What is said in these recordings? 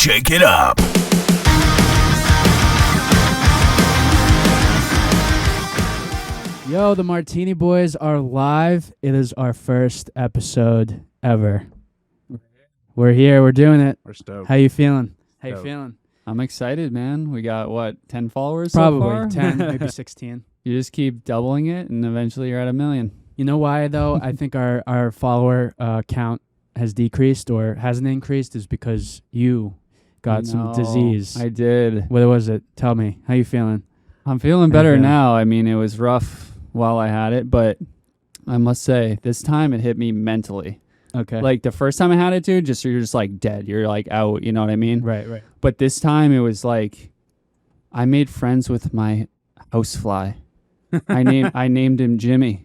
shake it up. Yo, the Martini Boys are live. It is our first episode ever. We're here. We're doing it. We're stoked. How you feeling? How you Stoked. feeling? I'm excited, man. We got, 10 followers so far? Probably 10, maybe 16. You just keep doubling it, and eventually you're at 1 million. You know why, though? I think our follower count has decreased or hasn't increased is because you got some disease. I did. What was it? Tell me. How you feeling? I'm feeling better feeling? now. I mean, it was rough while I had it, but I must say, this time it hit me mentally. Okay. Like, the first time I had it, dude, you're just, like, dead. You're, like, out, you know what I mean? Right. But this time it was like, I made friends with my housefly. I named him Jimmy.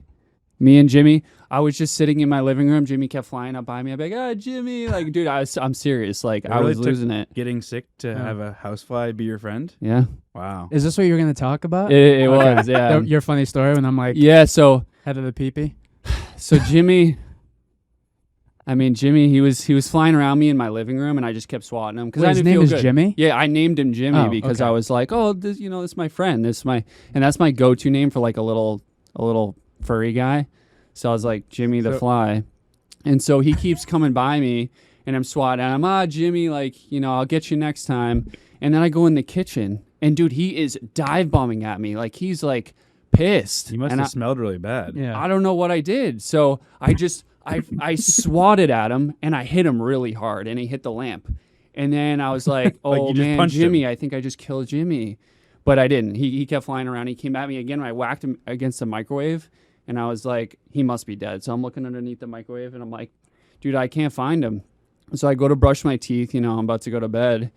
Me and Jimmy, I was just sitting in my living room. Jimmy kept flying up by me. I'm like, Jimmy. Like, dude, I'm serious. Like, I was losing it. Getting sick to have a housefly be your friend? Yeah. Wow. Is this what you were going to talk about? It was, yeah. Your funny story when I'm like, Yeah, so head of the pee-pee? So Jimmy, he was flying around me in my living room, and I just kept swatting him because I His didn't name feel is good. Jimmy? Yeah, I named him Jimmy because okay. I was like, oh, this is my friend. And that's my go-to name for like a little furry guy. So I was like, Jimmy the fly. And so he keeps coming by me, and I'm swatting at him. Jimmy, like, I'll get you next time. And then I go in the kitchen, and dude, he is dive bombing at me. Like, he's like pissed. You must have smelled really bad. Yeah. I don't know what I did. So I swatted at him, and I hit him really hard, and he hit the lamp. And then I was like, oh, you man, Jimmy, him. I think I just killed Jimmy. But I didn't. He kept flying around. He came at me again, and I whacked him against the microwave, and I was like, he must be dead. So I'm looking underneath the microwave, and I'm like, dude, I can't find him. So I go to brush my teeth. I'm about to go to bed.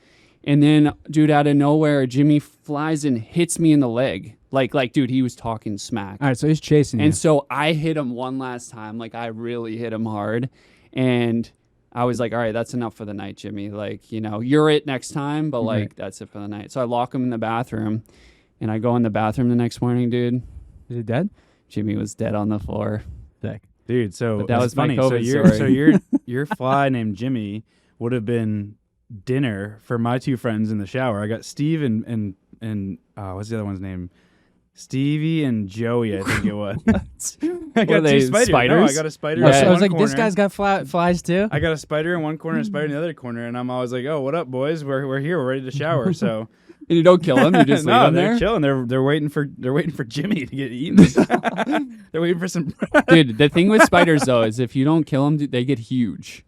And then, dude, out of nowhere, Jimmy flies and hits me in the leg. Like, dude, he was talking smack. All right, so he's chasing you. And so I hit him one last time. Like, I really hit him hard. And I was like, all right, that's enough for the night, Jimmy. Like, you're it next time, but, like, that's it for the night. So I lock him in the bathroom, and I go in the bathroom the next morning, dude. Is he dead? Jimmy was dead on the floor. Sick. Dude, so But that was my funny. COVID story. Your fly named Jimmy would have been dinner for my two friends in the shower. I got Steve and what's the other one's name? Stevie and Joey, I think it was. I got two spiders. No, I got a spider. Yeah. in I was one like, corner. this guy's got flies too? I got a spider in one corner, a spider in the other corner, and I'm always like, "Oh, what up, boys? We're here. We're ready to shower." So And you don't kill him. You just leave him they're there? chilling. They're waiting for Jimmy to get eaten. They're waiting for some. Dude, the thing with spiders, though, is if you don't kill them, they get huge.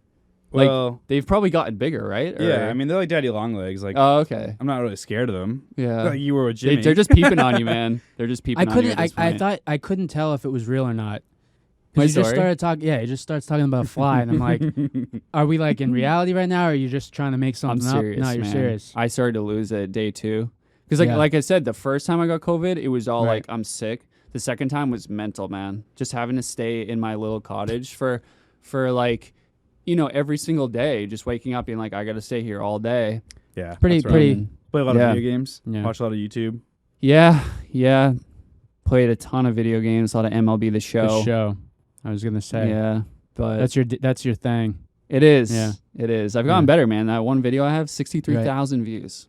Like, Well, they've probably gotten bigger, right? yeah. I mean, they're like daddy long legs. Like, Oh, okay. I'm not really scared of them. Yeah. Like you were with Jimmy. They're just peeping on you, man. They're just peeping I on you couldn't. at this I point. thought I couldn't tell if it was real or not. My He just story? started talking. Yeah, he just starts talking about a fly, and I'm like, "Are we like in reality right now, or are you just trying to make I'm something serious, up?" No, you're man. serious. I started to lose it day 2. Because, Yeah. like I said, the first time I got COVID, it was all Right. like, I'm sick. The second time was mental, man. Just having to stay in my little cottage for like, every single day, just waking up being like, I got to stay here all day. Yeah, Pretty- that's right. pretty- Play a lot Yeah. of video games. Yeah. Watch a lot of YouTube. Yeah. Played a ton of video games, a lot of MLB The Show. The show. I was gonna say. Yeah, but That's your thing. it is. Yeah. It is. I've gotten Yeah. better, man. That one video I have, 63,000 views.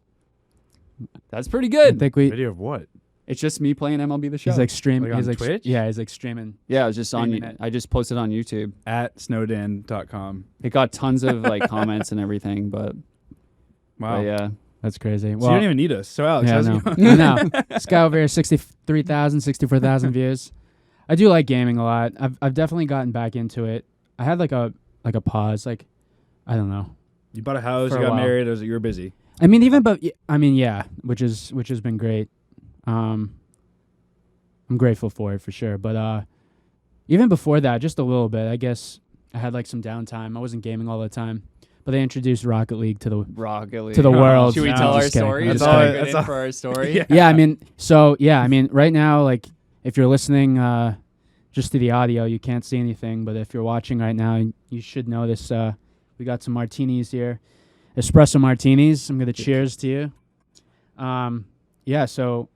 That's pretty good. I think we. Video of what? It's just me playing MLB The Show. He's like streaming. Like he's on like Twitch? Yeah, he's like streaming. Yeah, I was just on. Streaming it. I just posted on YouTube. At snowdan.com. It got tons of like comments and everything, but Wow. yeah. That's crazy. So Well, you don't even need us. So Alex, yeah, how's no. it going? I know. This guy over here, 64,000 views. I do like gaming a lot. I've definitely gotten back into it. I had like a pause. Like, I don't know. You bought a house, For you a got while. married, you were busy. I mean, yeah, which has been great. I'm grateful for it for sure. But even before that, just a little bit. I guess I had like some downtime. I wasn't gaming all the time, but they introduced Rocket League to the world. Should we No, tell I'm our just kidding. story? I'm Is just that kidding. good That's in all- for our story? Yeah. I mean, right now, like, if you're listening just to the audio, you can't see anything. But if you're watching right now, you should notice we got some martinis here, espresso martinis. I'm gonna cheers to you. Yeah. So,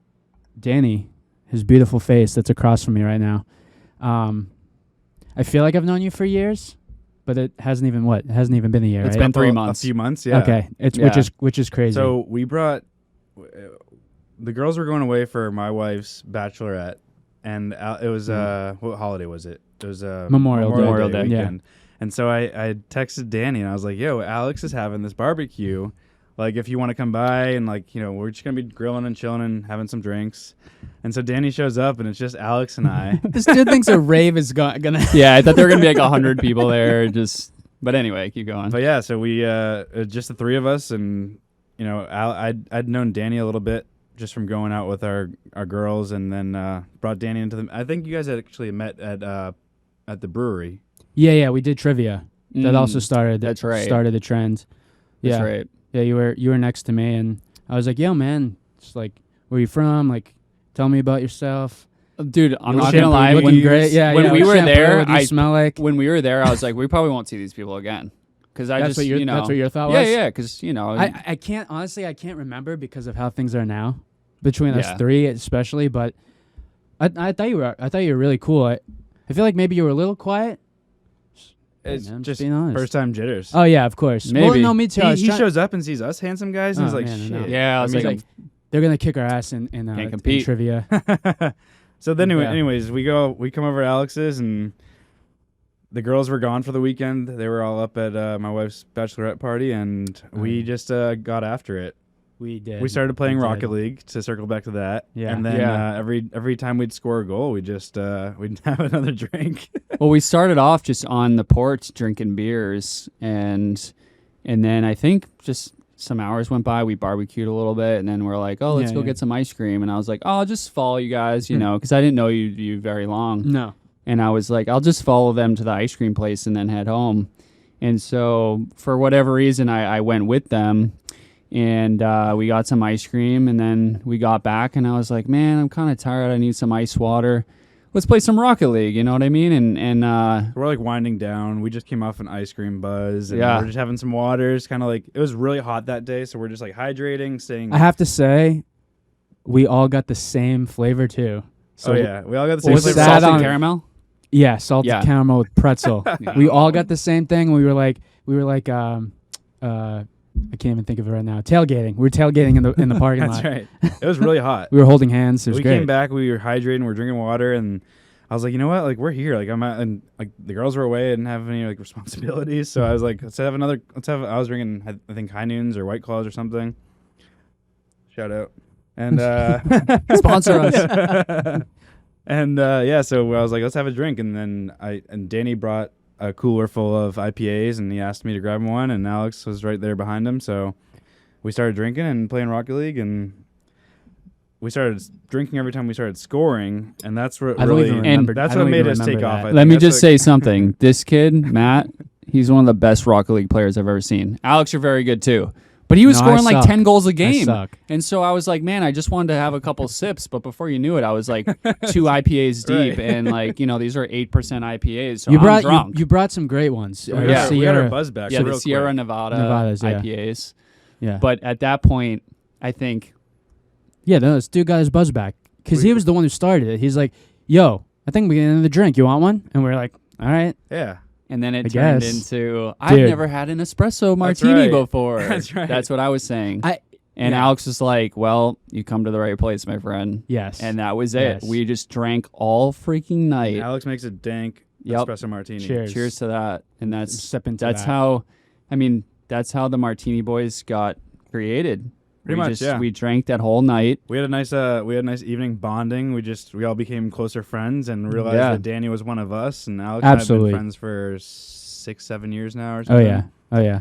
Danny, his beautiful face that's across from me right now. I feel like I've known you for years, but it hasn't even been a year. It's right? been 3 months. A few months, yeah. Okay, Yeah. which is crazy. So we brought the girls were going away for my wife's bachelorette, and it was what holiday was it? It was Memorial Day. weekend. And so I texted Danny and I was like, "Yo, Alex is having this barbecue. Like, if you want to come by and like, we're just gonna be grilling and chilling and having some drinks." And so Danny shows up and it's just Alex and I. This dude thinks a rave is gonna. Yeah, I thought there were gonna be like 100 people there. But anyway, keep going. But yeah, so we just the three of us, and I'd known Danny a little bit just from going out with our girls, and then brought Danny into them. I think you guys had actually met at the brewery. Yeah, we did trivia. That also started. That's right. Started the trend. Yeah, That's right. yeah. You were next to me, and I was like, "Yo, man, just like, where you from? Like, tell me about yourself." Dude, I'm What not shampoo gonna lie. you When, use? great. Yeah, when yeah, we what were shampoo, there, what do you smell like? when we were there, I was like, we probably won't see these people again. Because That's what your thought was. Yeah, because I can't honestly. I can't remember because of how things are now between Yeah. us three, especially. But I thought you were really cool. I feel like maybe you were a little quiet. It's man, I'm just being honest. first time jitters. Oh yeah, of course. Well, Maybe. no, me too. I was He trying- shows up and sees us handsome guys, and he's Oh, like, man, I know. "Shit." Yeah, I was He's like, like, they're gonna kick our ass in Can't compete. trivia. So then, Yeah. anyways, we come over to Alex's, and the girls were gone for the weekend. They were all up at my wife's bachelorette party, and we just got after it. We did. We started playing We did. Rocket League, to circle back to that. Yeah. And then Yeah. every time we'd score a goal, we'd just we'd have another drink. well, we started off just on the porch drinking beers, and then I think just some hours went by. We barbecued a little bit, and then we're like, oh, let's Yeah, go yeah. get some ice cream. And I was like, oh, I'll just follow you guys, because I didn't know you very long. No. And I was like, I'll just follow them to the ice cream place and then head home. And so for whatever reason, I went with them, and we got some ice cream, and then we got back, and I was like, man, I'm kind of tired. I need some ice water. Let's play some Rocket League, you know what I mean? And We're like winding down. We just came off an ice cream buzz, and Yeah. we're just having some waters. Kind of like, it was really hot that day, so we're just like hydrating, staying. I have to say, we all got the same flavor too. So oh yeah, we all got the same was flavor. that salted on- caramel. yeah, salted Yeah. caramel with pretzel. We all got the same thing. We were like, I can't even think of it right now. Tailgating. We were tailgating in the parking That's lot. right. It was really hot. We were holding hands. It was We great. came back, we were hydrating, we're drinking water, and I was like, you know what? Like, we're here. Like, I'm at, and like the girls were away, I didn't have any like responsibilities, so I was like, I was drinking, I think High Noons or White Claws or something. Shout out. And Sponsor us. And yeah, so I was like, let's have a drink, and then Danny brought a cooler full of IPAs, and he asked me to grab one, and Alex was right there behind him, so we started drinking and playing Rocket League, and we started drinking every time we started scoring, and that's what I don't really even remember. that's I don't what made even us take remember off. that. I Let think me that's just what- say something. This kid, Matt, he's one of the best Rocket League players I've ever seen. Alex, you're very good too. But he was No, I scoring like suck. 10 goals a I game. suck. And so I was like, man, I just wanted to have a couple sips. But before you knew it, I was like 2 IPAs deep. Right. And like, these are 8% IPAs. So you I'm brought drunk. you brought some great ones. we, Uh, got, Yeah. we got our Sierra. buzz back. yeah, real the Sierra quick. Nevada yeah. IPAs. Yeah. But at that point, I think, Yeah, no, this dude got his buzz back because he was the one who started it. He's like, "Yo, I think we get another drink. You want one?" And we're like, "All right." Yeah. and then it I turned guess. into, I've Dude. never had an espresso martini right. before. That's right. That's what I was saying. I- And yeah. Alex was like, well, you come to the right place, my friend. Yes. And that was it. Yes. We just drank all freaking night. Alex makes a dank Yep. espresso martini. Cheers. Cheers to that. And that's Step into that's that. how, that's how the Martini Boys got created. Pretty much, yeah. We drank that whole night. We had a nice evening bonding. We all became closer friends and realized Yeah. that Danny was one of us, and Alex Absolutely. and I have been friends for 6-7 years now or Oh something. yeah. Oh yeah.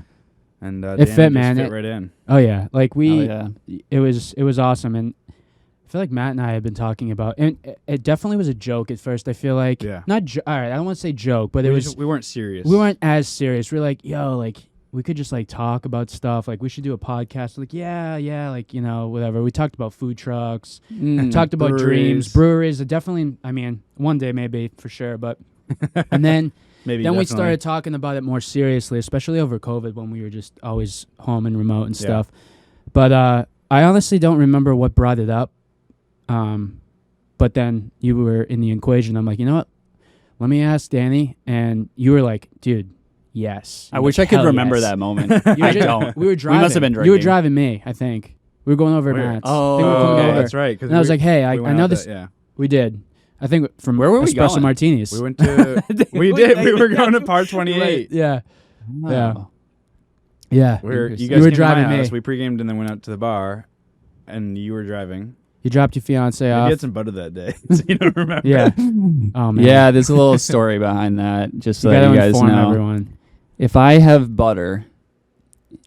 And It Danny fit, just man. fit It- right in. Oh yeah. Like we. Oh, yeah. It was awesome, and I feel like Matt and I had been talking about, and it definitely was a joke at first. I feel like Yeah. not. All right, I don't want to say joke, but it was. We weren't serious. We weren't as serious. We were like, yo, like we could just like talk about stuff. Like we should do a podcast. Like yeah, like whatever. We talked about food trucks. Mm. Talked about dreams, Breweries. breweries. Definitely. I mean, one day maybe for sure, but and then. Maybe Then we definitely. started talking about it more seriously, especially over COVID when we were just always home and remote and Yeah. stuff. But I honestly don't remember what brought it up. But then you were in the equation. I'm like, you know what? Let me ask Danny. And you were like, dude, Yes. I wish I could Hell remember yes. that moment. You were I just- don't. We were driving. must have been You were drinking. driving me, I think. We were going over Where? Matt's. Oh, I think we were coming Oh, over. that's right. And I was like, hey, I went know out this. Yeah, We did. I think from Where were we Espresso going? Martinis. we went to. we did. We were going to Par 28. Yeah. Oh. Yeah. Yeah. Where you Interesting. guys You were came driving to my me. house. We pre-gamed and then went out to the bar, and you were driving. You dropped your fiance You off. had some butter that day, so you don't remember. Yeah. Oh man. Yeah, there's a little story behind that, just so You that gotta you guys inform know. everyone. If I have butter,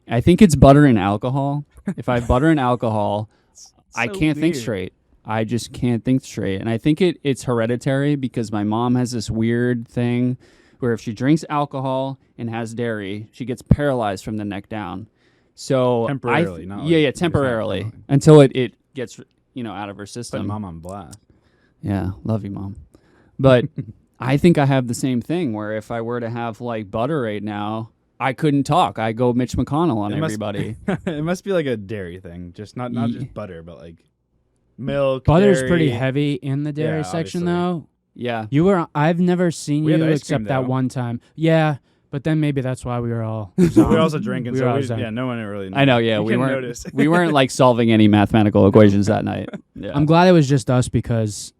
I think it's butter and alcohol. If I have butter and alcohol, I So can't think weird. straight. I just can't think straight. And I think it's hereditary because my mom has this weird thing where if she drinks alcohol and has dairy, she gets paralyzed from the neck down. So Temporarily, not yeah, like temporarily permanently. until it gets out of her Put system. mom on blast. Yeah, love you, Mom. But I think I have the same thing where if I were to have like butter right now, I couldn't talk. I go Mitch McConnell on It must- everybody. It must be like a dairy thing, just not Ye- just butter, but like milk. Butter's dairy. pretty heavy in the dairy Yeah, section, obviously. though. Yeah. You were. I've never seen We had you ice except cream, that though. one time. Yeah, but then maybe that's why we were all. We were also drinking, We so were all we, zoned. yeah, no one really. I know, yeah. You We couldn't weren't notice. we weren't like solving any mathematical equations that night. Yeah. I'm glad it was just us because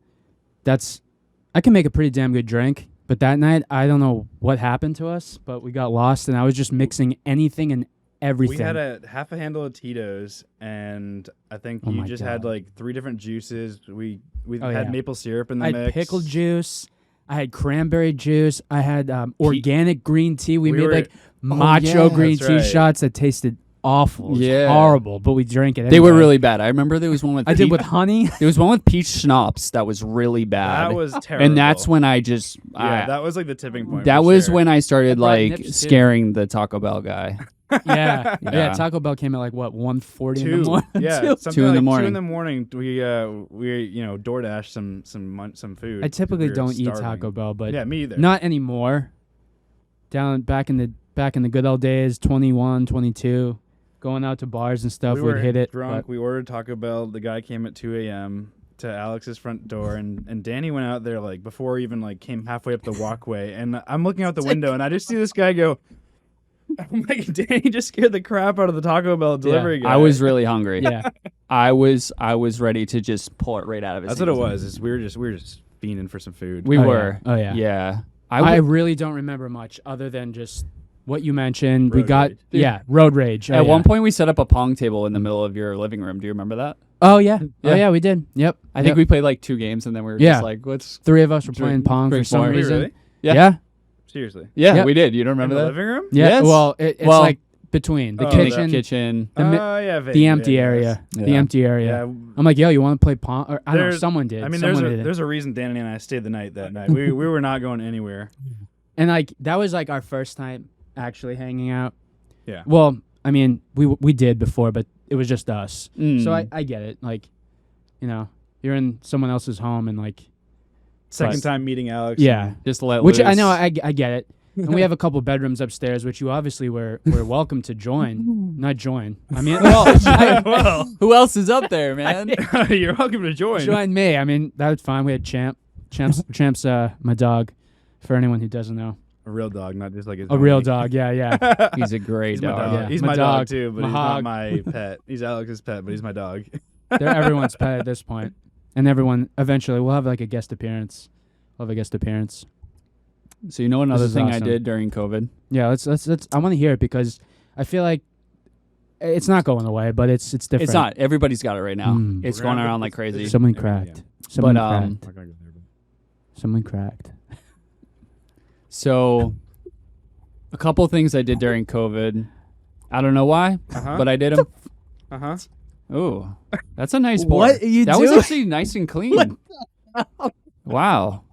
I can make a pretty damn good drink. But that night, I don't know what happened to us, but we got lost, and I was just mixing anything and everything. We had a half a handle of Tito's, and I think Oh you my just had God. like 3 different juices. We Oh, had yeah. maple syrup in the I had mix. pickle juice. I had cranberry juice. I had organic green tea. We We made were- like macho yeah, green that's tea right. shots that tasted awful. It was Yeah. horrible, but we drank it. They were anyway. really bad. I remember there was one with I did with honey. there was one with peach schnapps that was really bad. That was terrible. and that's when I just yeah, that was like the tipping point. that for was sure. when I started I brought like nips, too. scaring the Taco Bell guy. yeah. Yeah. yeah, Taco Bell came at like what 1:40 in the 2. morning. Yeah, Two. something 2 in the like morning. 2 in the morning. We DoorDash some food. I typically 'cause we were don't eat starving. Taco Bell, but Yeah, me either. not anymore. Back in the good old days, 21, 22, going out to bars and stuff, we we'd were hit it. drunk. but- We ordered Taco Bell. The guy came at 2 a.m. to Alex's front door, and Danny went out there like before he even like came halfway up the walkway. And I'm looking out the window, and I just see this guy go. I'm like, Danny just scared the crap out of the Taco Bell delivery guy. I was really hungry. yeah. I was ready to just pull it right out of his That's what it hands. was. Is we were just fiending for some food. We Oh, yeah. were. Oh, yeah. Yeah. I would- really don't remember much other than just what you mentioned. We Road got rage. road rage. Oh, at yeah. one point we set up a pong table in the middle of your living room. Do you remember that? Oh yeah. Oh Yeah. yeah, we did. Yep. I think we played like 2 games and then we were Yeah. just like, let's 3 of us were Drink- playing pong for drink some more. Were you reason. really? Yeah. Yeah. Seriously. Yeah, Yep. we did. You don't In remember the that? living room? Yeah. Yes. Well, it's Well- like between the Oh, kitchen, the kitchen. the mi- Yeah, the vaguely, empty I area, guess. the Yeah. empty area. Yeah. I'm like, yo, you want to play pong? Or, I don't know. There's- Someone did. I mean, Someone did it. there's a reason Danny and I stayed the night that night. We were not going anywhere. And like that was like our first time actually hanging out. Yeah. Well, I mean, we did before, but it was just us. Mm. So I get it. Like, you're in someone else's home and like, Second But- time meeting Alex. yeah. just let Which I loose. know I get it. And we have a couple bedrooms upstairs, which you obviously were welcome to join. Not join. I mean, well, Who else is up there, man? you're welcome to join. join me. I mean, that was fine. We had Champ's my dog. For anyone who doesn't know, A real dog, not just like his a real homie. dog. Yeah, yeah. He's a great He's my dog. dog. Yeah. He's My my dog. dog too, but My he's hog. not my pet. He's Alex's pet, but he's my dog. They're everyone's pet at this point, and everyone eventually we'll have like a guest appearance. We'll have a guest appearance. So you know another is thing I awesome. did during COVID? Yeah, let's. I want to hear it because I feel like it's not going away, but it's different. It's not. Everybody's got it right now. Mm. It's We're going gonna- around like crazy. Someone Yeah. cracked. Someone But, cracked. I'm not gonna go there, but- Someone cracked. So a couple things I did during COVID. I don't know why, Uh-huh. but I did them. Uh-huh. Ooh, that's a nice pour. What are you that was doing? actually nice and clean. Wow.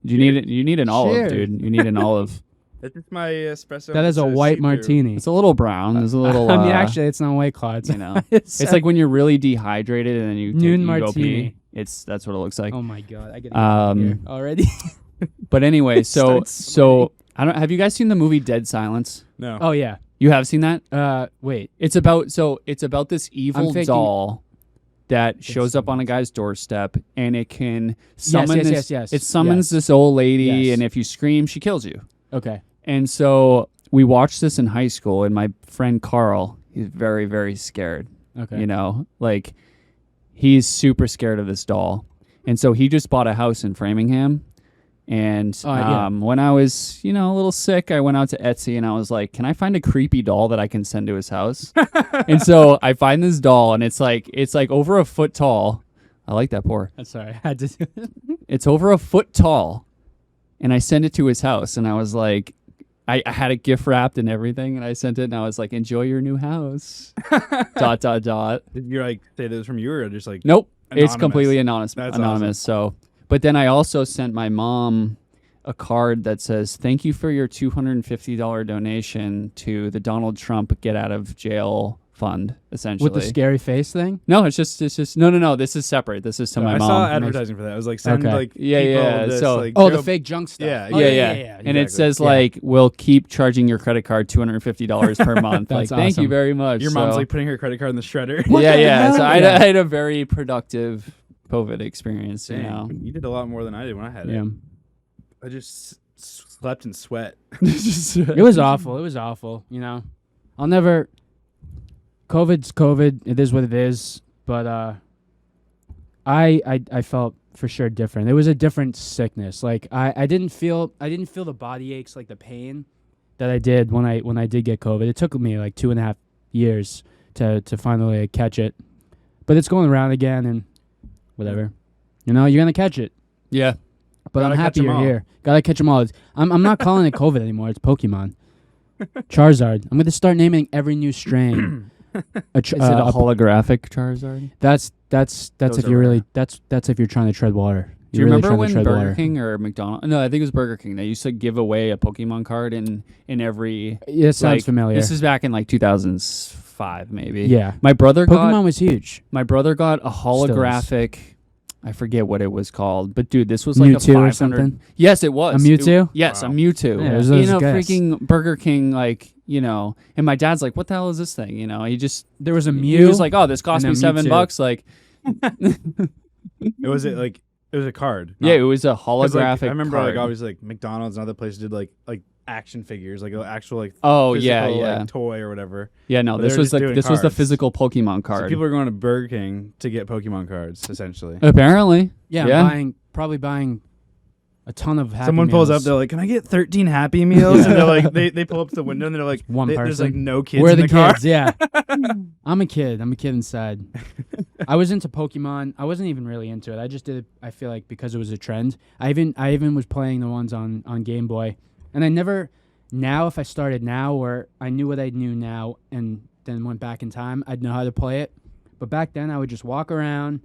You need it. You need an olive, Cheers. dude. You need an olive. This is my espresso. That is a It's white see-through. martini. It's a little brown. There's a little. I mean, actually, it's not White Claw. It's, you know, it's it's like when you're really dehydrated and then you Noon you go martini. pee. That's what it looks like. oh my god, I get Um, already. But anyway, so Starts so I don't. Have you guys seen the movie Dead Silence? No. Oh yeah. You have seen that? Wait. It's about this evil thinking- doll that shows up on a guy's doorstep and it can summon yes, this. yes, yes, It summons yes. this old lady, Yes. and if you scream, she kills you. Okay. And so we watched this in high school, and my friend Carl, he's very, very scared. Okay. You know, like he's super scared of this doll. And so he just bought a house in Framingham. And when I was, a little sick, I went out to Etsy and I was like, can I find a creepy doll that I can send to his house? And so I find this doll, and it's like over a foot tall. I like that pour. I'm sorry. I had to do it. It's over a foot tall. And I sent it to his house, and I was like, I had it gift wrapped and everything, and I sent it, and I was like, enjoy your new house. ... Did you like say that was from you, or just like Nope. anonymous? It's completely anonymous. That's anonymous. So, but then I also sent my mom a card that says, thank you for your $250 donation to the Donald Trump Get Out of Jail Fund, essentially. With the scary face thing? No, it's just no. This is separate. This is to my I mom. saw advertising for that. It was like send Okay. like Yeah, people yeah. this, So- like, Oh, Joe- the fake junk stuff. Yeah, Oh, yeah. And it exactly. says Yeah. like, we'll keep charging your credit card $250 per month. Like, That's thank you awesome. very much. Your mom's So- like putting her credit card in the shredder. yeah. So I Yeah. had a very productive COVID experience. Dang, You know. you did a lot more than I did when I had Yeah. it. I just slept in sweat. It was awful. It was awful. I'll never. COVID's COVID. It is what it is. But I felt for sure different. It was a different sickness. Like I didn't feel the body aches, like the pain that I did when I did get COVID. It took me like 2.5 years to finally catch it. But it's going around again, and whatever. You're gonna catch it. Yeah. But Gotta I'm catch happy 'em you're all. here. Gotta catch them all. I'm not calling it COVID anymore. It's Pokemon. Charizard. I'm gonna start naming every new strain. Is it a holographic Charizard? That's Those if are you're really rare. that's if you're trying to tread water. Do you You're really remember trying to when tread Burger water. King or McDonald's? No, I think it was Burger King. They used to give away a Pokemon card in every. Yeah, it sounds like, familiar. This is back in like 2005, maybe. Yeah. My brother Pokemon was huge. got a is. holographic. I forget what it was called, but dude, this was like Mewtwo a or 500. something? Yes, it was. A Mewtwo? Yes, Wow. a Mewtwo. Yeah, it was in those a guys. freaking Burger King, like, and my dad's like, "What the hell is this thing?" He just There was a he Mew. was like, "Oh, this cost and me a $7." Like, It was a card. yeah, it not- was a 'cause, like, holographic. I remember card. like obviously like McDonald's and other places did like action figures, like an actual like Oh physical, yeah. like, toy or whatever. Yeah, no, But this they were was just the doing this was the cards. physical Pokemon card. So people are going to Burger King to get Pokemon cards, essentially. Apparently, Yeah, yeah. probably buying a ton of Happy Someone pulls up, Meals. they're like, "Can I get 13 Happy Meals?" And they're like, they pull up to the window and they're like, One there's like person. no kids Where are in the the car. kids? Yeah. I'm a kid inside. I was into Pokemon. I wasn't even really into it. I just did it, I feel like, because it was a trend. I even was playing the ones on Game Boy. And I never, now if I started now, or I knew what I knew now and then went back in time, I'd know how to play it. But back then I would just walk around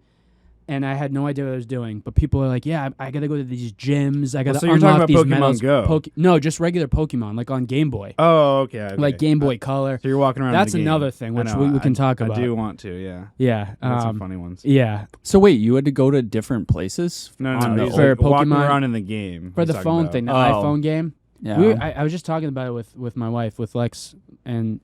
and I had no idea what I was doing. But people are like, yeah, I got to go to these gyms. I got to so you're talking unlock about these Pokemon medals. Go. No, just regular Pokemon, like on Game Boy. Oh, okay. Like Game Boy Color. So you're walking around. That's in the game. another thing, I which know, we can talk about. I do want to, yeah. Yeah. That's some funny ones. Yeah. So wait, you had to go to different places? No, on the he's For like walking Pokemon- around in the game. For he's the talking phone about. thing, the Oh. iPhone game. Yeah. I was just talking about it with my wife, with Lex, and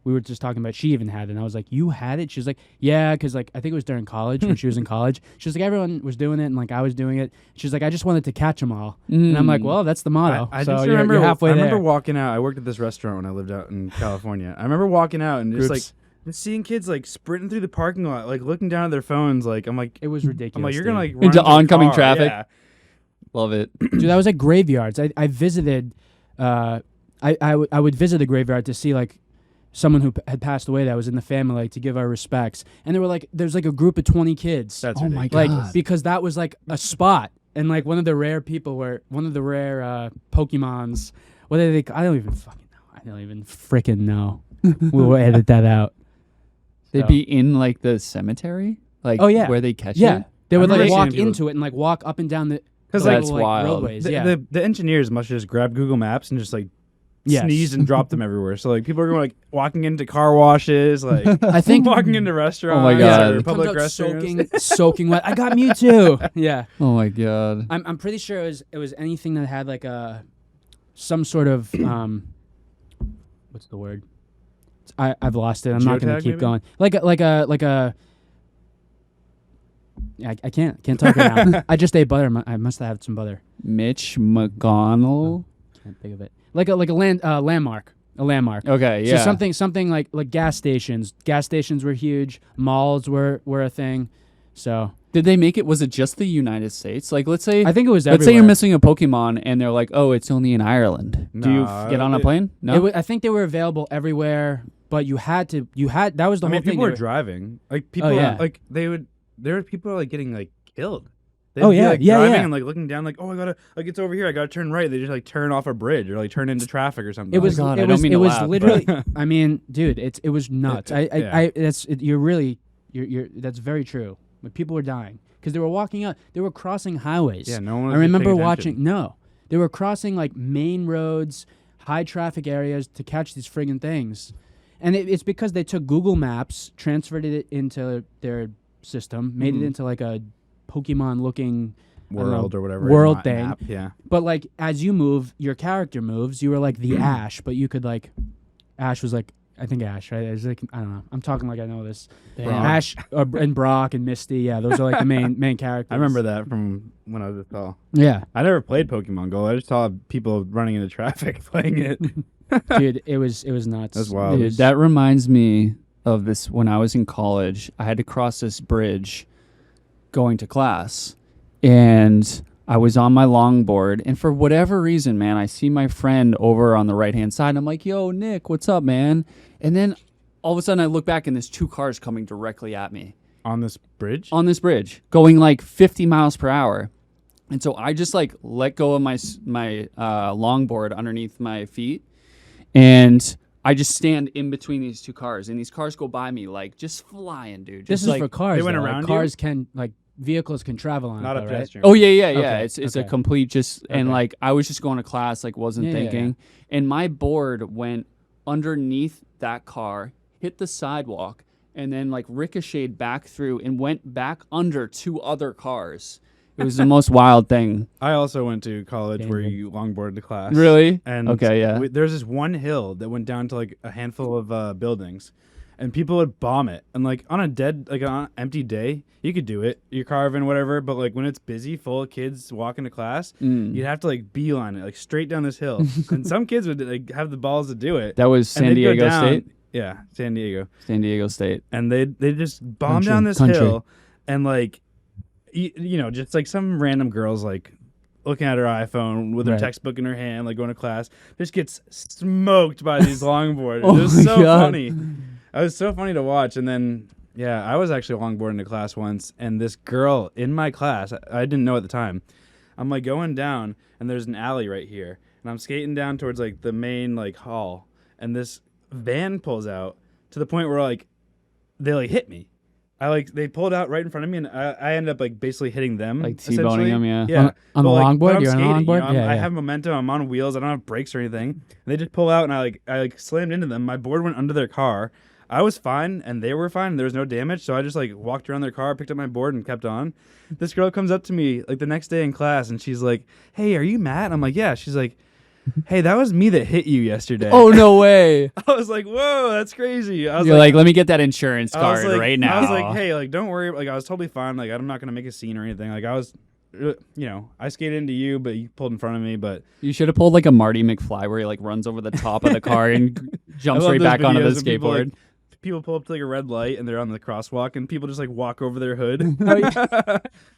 we were just talking about, she even had it, and I was like, you had it? She was like, yeah, because like I think it was during college, when she was in college. She was like, everyone was doing it, and like I was doing it. She was like, I just wanted to catch them all. And I'm like, well, that's the motto. I so just you're, remember. you're halfway I there. remember walking out. I worked at this restaurant when I lived out in California. I remember walking out and just Groups. like just seeing kids like sprinting through the parking lot, like looking down at their phones. Like I'm like, It was ridiculous. I'm like, you're dude. gonna like run Into a oncoming car. traffic. Yeah. Love it. Dude, I was at graveyards. I visited. I would visit a graveyard to see like someone who had passed away that was in the family, like, to give our respects. And they were like, there's like a group of 20 kids. That's Oh my ridiculous. like God. because that was like a spot, and like one of the rare Pokemons. What are they? I don't even fucking know. I don't even freaking know. We'll edit that out. They'd So- be in like the cemetery, like Oh, yeah. where they catch Yeah, it. they would I like remember walk seeing people- into it and like walk up and down the 'Cause, the like, little, That's wild. roadways. The, Yeah, the engineers must just grab Google Maps and just like Yes. sneeze and drop them everywhere. So like people are going like walking into car washes, like I think walking into restaurants. my God. or it comes public out restrooms. soaking wet. I got Mewtwo. Yeah. Oh my God. I'm pretty sure it was anything that had like some sort of what's the word? I've lost it. I'm not gonna Geotag, keep maybe? going. Like a I can't talk right now. I just ate butter. I must have had some butter. Mitch McConnell. can't think of it. Like a landmark. A landmark. Okay, yeah. So something like gas stations. Gas stations were huge. Malls were a thing. So Did they make it? Was it just the United States? Like, let's say I think it was let's everywhere. say you're missing a Pokemon and they're like, oh, it's only in Ireland. Do you Nah, get on a plane? No. I think they were available everywhere, but you had that was the I whole mean, thing. people They were driving. Like people, yeah. like there were people like getting like killed. They'd Oh, be, yeah, like, yeah, driving yeah. and like looking down, like, oh, I gotta, like, it's over here. I gotta turn right. They just like turn off a bridge or like turn into traffic or something. It was. God, I it don't was. mean It to was laugh, literally. I mean, dude, it was nuts. Yeah. You're really. You're. That's very true. Like, people were dying because they were walking out. They were crossing highways. Yeah, no one. Was I remember paying watching. attention. No, they were crossing like main roads, high traffic areas to catch these friggin' things, and it's because they took Google Maps, transferred it into their system, made it into like a Pokemon looking world or whatever world map. thing. Yeah, But like as you move, your character moves. You were like the Ash, but you could like Ash was like I think Ash, right? It was like I don't know. I'm talking like I know this. Damn. Ash and Brock and Misty. Yeah, those are like the main characters. I remember that from when I was a little. Yeah, I never played Pokemon Go. I just saw people running into traffic playing it. dude, it was nuts. That's wild. Dude, that reminds me of this when I was in college. I had to cross this bridge going to class, and I was on my longboard, and for whatever reason, man, I see my friend over on the right-hand side. I'm like, yo, Nick, what's up, man? And then all of a sudden I look back, and there's two cars coming directly at me On this bridge? on this bridge going like 50 miles per hour. And so I just like let go of my longboard underneath my feet, and I just stand in between these two cars, and these cars go by me like just flying, dude. This Just is like, for cars. they went though. Like, around you? cars can like vehicles can travel on Not it, a though, right? pedestrian. oh yeah. Okay, It's a okay. complete just and Okay. like I was just going to class, like wasn't Yeah, yeah, thinking, and my board went underneath that car, hit the sidewalk, and then like ricocheted back through and went back under two other cars. It was the most wild thing. I also went to college where Danger. you longboarded to class. Really? And Okay, yeah. there's this one hill that went down to like a handful of buildings, and people would bomb it. And like on an empty day, you could do it. You're carving whatever, but like when it's busy, full of kids walking to class, Mm. you'd have to like beeline it like straight down this hill. And some kids would like have the balls to do it. That was And San they'd go Diego down- State. Yeah, San Diego. San Diego State. And they just bomb Country, down this country. hill, and like you know, just like some random girls like looking at her iPhone with her Right. textbook in her hand, like going to class, just gets smoked by these longboarders. Oh It was my so God. funny. It was so funny to watch. And then yeah, I was actually longboarding to class once, and this girl in my class, I didn't know at the time. I'm like going down, and there's an alley right here, and I'm skating down towards like the main like hall, and this van pulls out to the point where like they like hit me. They pulled out right in front of me, and I ended up like basically hitting them, Like T-boning essentially. them, yeah. Yeah. On the But, like, longboard? but I'm You're on a skating, you longboard? know, Yeah, I yeah. have momentum. I'm on wheels. I don't have brakes or anything. And they just pull out, and I like slammed into them. My board went under their car. I was fine, and they were fine. There was no damage, so I just like walked around their car, picked up my board, and kept on. This girl comes up to me like the next day in class, and she's like, "Hey, are you Matt?" I'm like, "Yeah." She's like, "Hey, that was me that hit you yesterday." Oh no way! I was like, "Whoa, that's crazy." I was You're like, let me get that insurance I was card like- right now. I was like, hey, like, don't worry. Like, I was totally fine. Like, I'm not gonna make a scene or anything. Like, I was, you know, I skated into you, but you pulled in front of me. But You should have pulled like a Marty McFly where he like runs over the top of the car and I jumps love right those back onto the videos of people, skateboard. like, people pull up to like a red light and they're on the crosswalk, and people just like walk over their hood.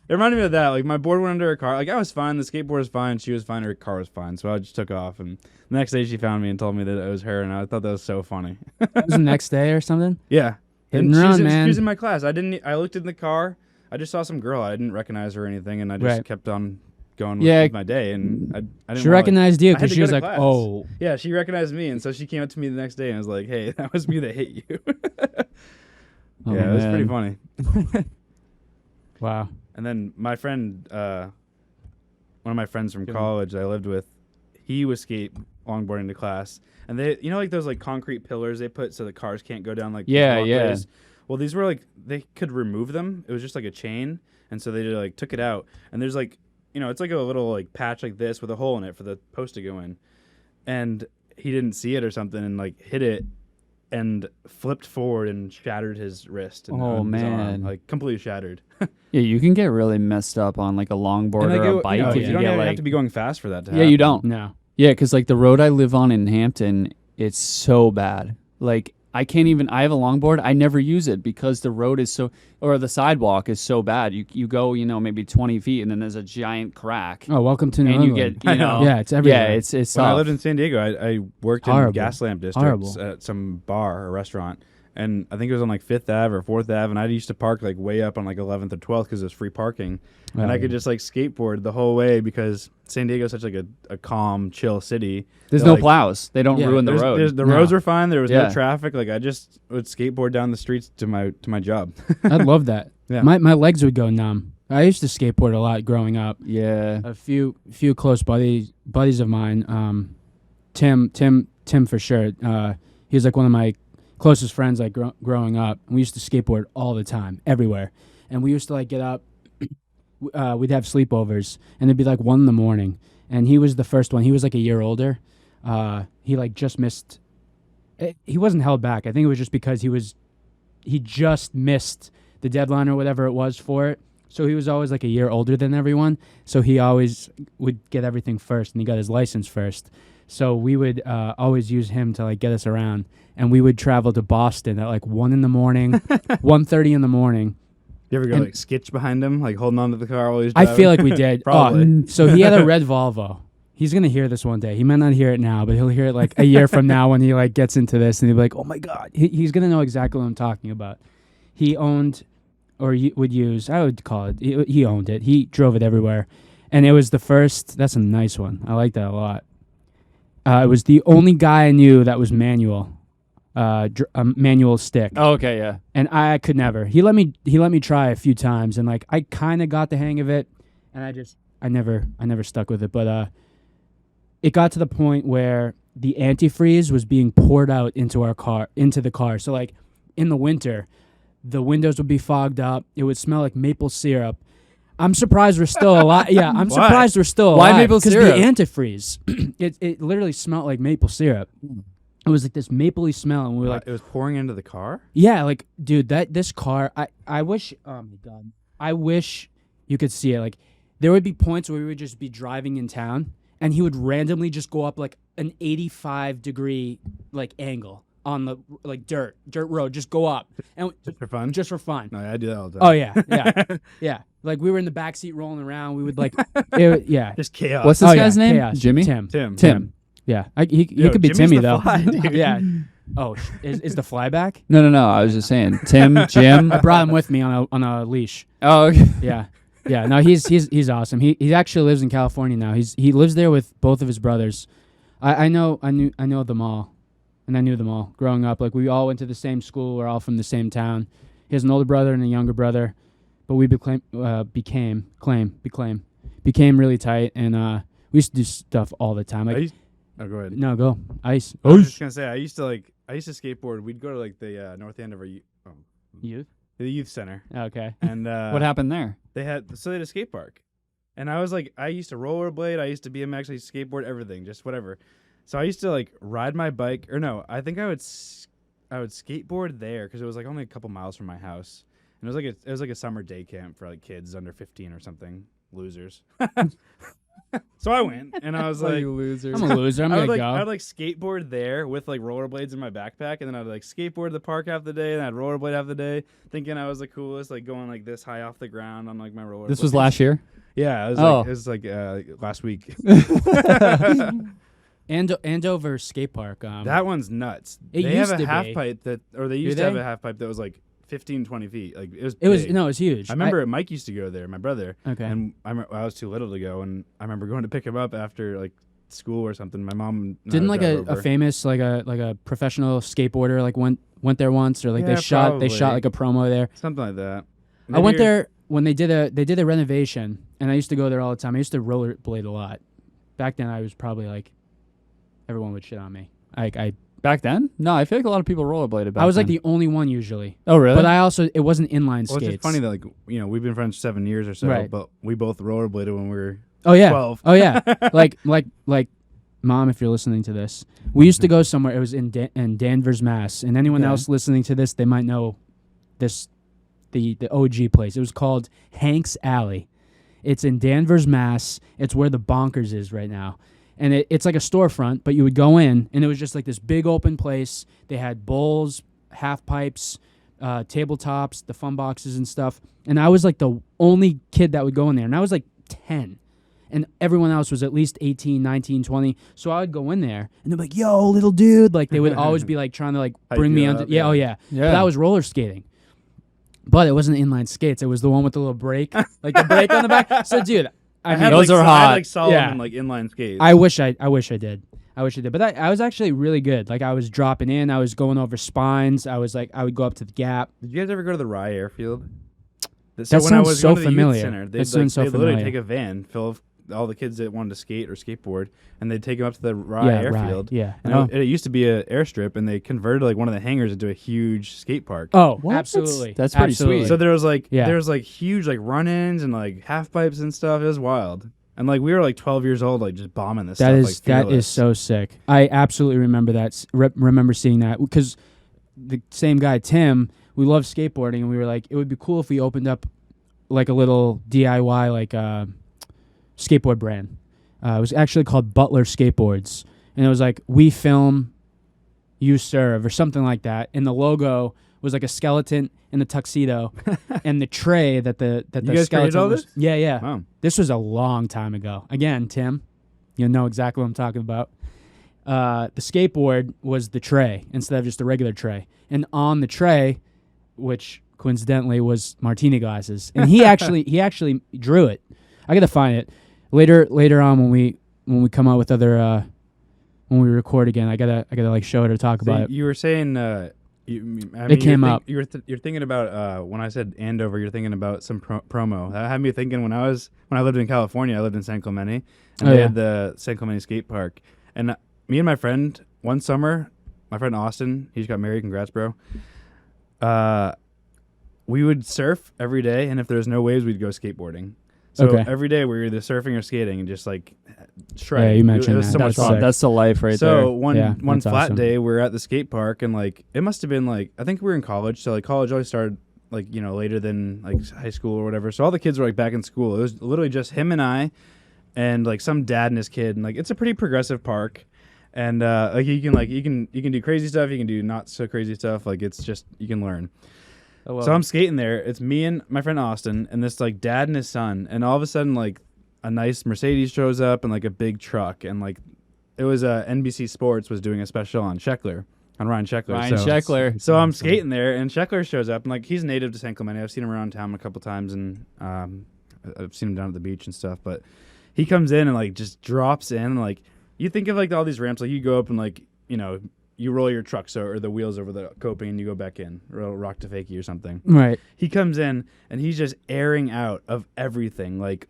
It reminded me of that. Like, my board went under her car. Like, I was fine. The skateboard was fine. She was fine. Her car was fine. So I just took off. And the next day, she found me and told me that it was her. And I thought that was so funny. It was the next day or something. Yeah. Hitting And and she was run, she was man. in my class. I looked in the car. I just saw some girl. I didn't recognize her or anything, and I just Right. kept on going Yeah. with my day. And I didn't She wanna, like- recognized you I had because to she go was to like, class. "Oh, Yeah, she recognized me, and so she came up to me the next day and was like, "Hey, that was me that hit you." Oh, yeah, it was pretty man. funny. wow." And then my friend, one of my friends from college that I lived with, he was longboarding to class, and they, you know, like those like concrete pillars they put so the cars can't go down like these Yeah, yeah. walkways? Well, these were like they could remove them. It was just like a chain, and so they like took it out. And there's like, you know, it's like a little like patch like this with a hole in it for the post to go in. And he didn't see it or something, and like hit it and flipped forward and shattered his wrist. And Oh, on his arm, man. like completely shattered. Yeah, you can get really messed up on like a longboard And, like, or a bike you if don't you even get have like. to be going fast for that to Yeah, happen. you don't. No. Yeah, because like the road I live on in Hampton, it's so bad. Like I can't even. I have a longboard. I never use it because the road is so, or the sidewalk is so bad. You go, maybe 20 feet, and then there's a giant crack, Oh, welcome to New and you England. get, Yeah, it's everywhere. yeah, it's When I tough. lived in San Diego, I worked Horrible. in gas lamp districts Horrible. at some bar or restaurant. And I think it was on like 5th Ave or 4th Ave. And I used to park like way up on like 11th or 12th because it was free parking. And I could just like skateboard the whole way because San Diego is such like a calm, chill city. There's They're no like, plows. They don't ruin the road. The No. roads were fine. There was Yeah. no traffic. Like I just would skateboard down the streets to my job. I'd love that. Yeah. My legs would go numb. I used to skateboard a lot growing up. Yeah. A few close buddies of mine. Tim for sure. He was like one of my closest friends like growing up. We used to skateboard all the time, everywhere. And we used to like get up. We'd have sleepovers, and it'd be like 1 a.m. And he was the first one. He was like a year older. He like just missed. He wasn't held back. I think it was just because he just missed the deadline or whatever it was for it. So he was always like a year older than everyone. So he always would get everything first, and he got his license first. So we would always use him to like get us around, and we would travel to Boston at like 1 a.m, 1:30 in the morning. You ever go And- like skitch behind him, like holding on to the car while he's I driving? feel like we did. Probably. So he had a red Volvo. He's gonna hear this one day. He might not hear it now, but he'll hear it like a year from now when he like gets into this, and he'll be like, "Oh my god!" He's gonna know exactly what I'm talking about. He owned, or would use. I would call it. He owned it. He drove it everywhere, and it was the first. That's a nice one. I like that a lot. It was the only guy I knew that was manual. A manual stick. Oh, okay, yeah. And I could never. He let me try a few times, and like I kind of got the hang of it, and I never stuck with it. But it got to the point where the antifreeze was being poured out into the car. So like in the winter, the windows would be fogged up. It would smell like maple syrup. I'm surprised we're still alive. Yeah, I'm Why? surprised we're still Why alive. maple Because syrup? the antifreeze, it literally smelled like maple syrup. It was like this mapley smell, and we were like, it was pouring into the car? yeah, like, dude, this car, I wish, oh my God, I wish you could see it. Like, there would be points where we would just be driving in town, and he would randomly just go up like an 85-degree like angle on the like dirt road, just go up, and Just for fun? just for fun. No, I do that all the Oh time. yeah. Yeah. Like we were in the back seat rolling around. We would like, yeah. Just chaos. What's this Oh, guy's yeah, name? chaos. Jimmy? Tim. Yeah, he Yo, could be Jimmy's Timmy the though. fly, dude. Yeah. Oh, is the fly back? No. I was just saying. Tim, Jim. I brought him with me on a leash. Oh, okay. Yeah. No, he's awesome. He actually lives in California now. He lives there with both of his brothers. I know them all, and I knew them all growing up. Like we all went to the same school. We're all from the same town. He has an older brother and a younger brother, but we became really tight, and we used to do stuff all the time. Like Oh, go ahead. no, go ice. I was just gonna say I used to skateboard. We'd go to like the north end of our Youth. the youth center, Okay. and What happened there? they had a skate park, and I was like, I used to rollerblade, I used to BMX, I used to skateboard, everything, just whatever. So I used to like ride my bike, or no, I think I would skateboard there because it was like only a couple miles from my house, and it was like a summer day camp for like kids under 15 or something, losers. So I went, and I was like, losers. I'm a loser. I'm I gonna would go. I would like skateboard there with like rollerblades in my backpack, and then I'd like skateboard the park half the day, and I'd rollerblade half the day, thinking I was the coolest, like going like this high off the ground on like my rollerblades. This was last year? Yeah, it Oh. was like last week. Andover skate park. That one's nuts. It They have used a to half be. pipe they Do used to have they? a half pipe that was like 15, 20 feet. Like it was. it was big. no, it was huge. I remember Mike used to go there, my brother, Okay. and I was too little to go, and I remember going to pick him up after like school or something. My mom and I Didn't would like drive a over. famous like a professional skateboarder like went there once, or like Yeah, they shot probably. like a promo there. Something like that. I went Maybe there when they did a renovation, and I used to go there all the time. I used to rollerblade a lot. Back then, I was probably like everyone would shit on me. I Back then? No, I feel like a lot of people rollerbladed back I was like then. the only one usually. Oh, really? But I also it wasn't inline Well, skates. it's just funny that like we've been friends 7 years or so, Right. but we both rollerbladed when we were Oh yeah. 12. Oh yeah. like Mom, if you're listening to this, we used to go somewhere. It was in Danvers, Mass. And anyone Okay. else listening to this, they might know this, the OG place. It was called Hank's Alley. It's in Danvers, Mass. It's where the Bonkers is right now. and it's like a storefront, but you would go in, and it was just like this big open place. They had bowls, half pipes, tabletops, the fun boxes and stuff. And I was like the only kid that would go in there, and I was like 10. And everyone else was at least 18, 19, 20. So I would go in there, and they'd be like, yo, little dude. Like, they would always be, like, trying to, like, Hype bring you me up, under. Yeah, oh, yeah. Yeah. But that was roller skating. But it wasn't inline skates. It was the one with the little brake. Like, the brake on the back. So, dude, I mean, those are I hot. had, like, Solomon, Yeah. like, inline skates. I wish I did. But I was actually really good. Like, I was dropping in. I was going over spines. I would go up to the gap. Did you guys ever go to the Rye Airfield? That when I sounds was so going to the youth familiar. center, That they'd, sounds so they'd literally familiar. take a van, fill of all the kids that wanted to skate or skateboard, and they'd take them up to the Rye Yeah, Airfield. right. Yeah. And Oh. it used to be an airstrip, and they converted like one of the hangars into a huge skate park. Oh, What? absolutely. That's pretty Absolutely. sweet. So there was like Yeah. huge like run-ins and like half pipes and stuff. It was wild. And like we were like 12 years old, like just bombing this That stuff. is like, that fearless. is so sick. I absolutely remember that. Remember seeing that because the same guy Tim, we love skateboarding, and we were like, it would be cool if we opened up like a little DIY like skateboard brand. It was actually called Butler Skateboards, and it was like, we film, you serve, or something like that. And the logo was like a skeleton in the tuxedo, and the tray that the You guys skeleton created all was. this? Yeah, yeah. Wow. This was a long time ago. Again, Tim, you know exactly what I'm talking about. The skateboard was the tray instead of just a regular tray. And on the tray, which coincidentally was martini glasses, and he actually drew it. I gotta find it later on when we come out with other when we record again. I gotta like show it or talk So about it. you were saying It came up. You're thinking about when I said Andover. You're thinking about some promo. That had me thinking when I lived in California. I lived in San Clemente, and Oh, they yeah. had the San Clemente skate park. And me and my friend one summer, my friend Austin, he just got married. Congrats, bro. We would surf every day, and if there was no waves, we'd go skateboarding. So Okay. every day we were either surfing or skating, and just like shred. Yeah, you mentioned it was that. so much That's fun. sick. That's the life right So there. one Yeah, one that's flat awesome. day, we were at the skate park, and like it must have been like I think we were in college, so like college always started like later than like high school or whatever. So all the kids were like back in school. It was literally just him and I, and like some dad and his kid, and like it's a pretty progressive park, and like you can do crazy stuff, you can do not so crazy stuff. Like it's just you can learn. So I'm skating there. It's me and my friend Austin, and this like dad and his son, and all of a sudden like a nice Mercedes shows up and like a big truck, and like it was NBC Sports was doing a special on Scheckler, on Ryan Scheckler. Ryan Scheckler. So I'm skating there, and Scheckler shows up, and like he's native to San Clemente. I've seen him around town a couple times, and I've seen him down at the beach and stuff. But he comes in and like just drops in, and like you think of like all these ramps, like you go up and like you roll your truck or the wheels over the coping and you go back in, or rock to fakie or something. Right. He comes in and he's just airing out of everything, like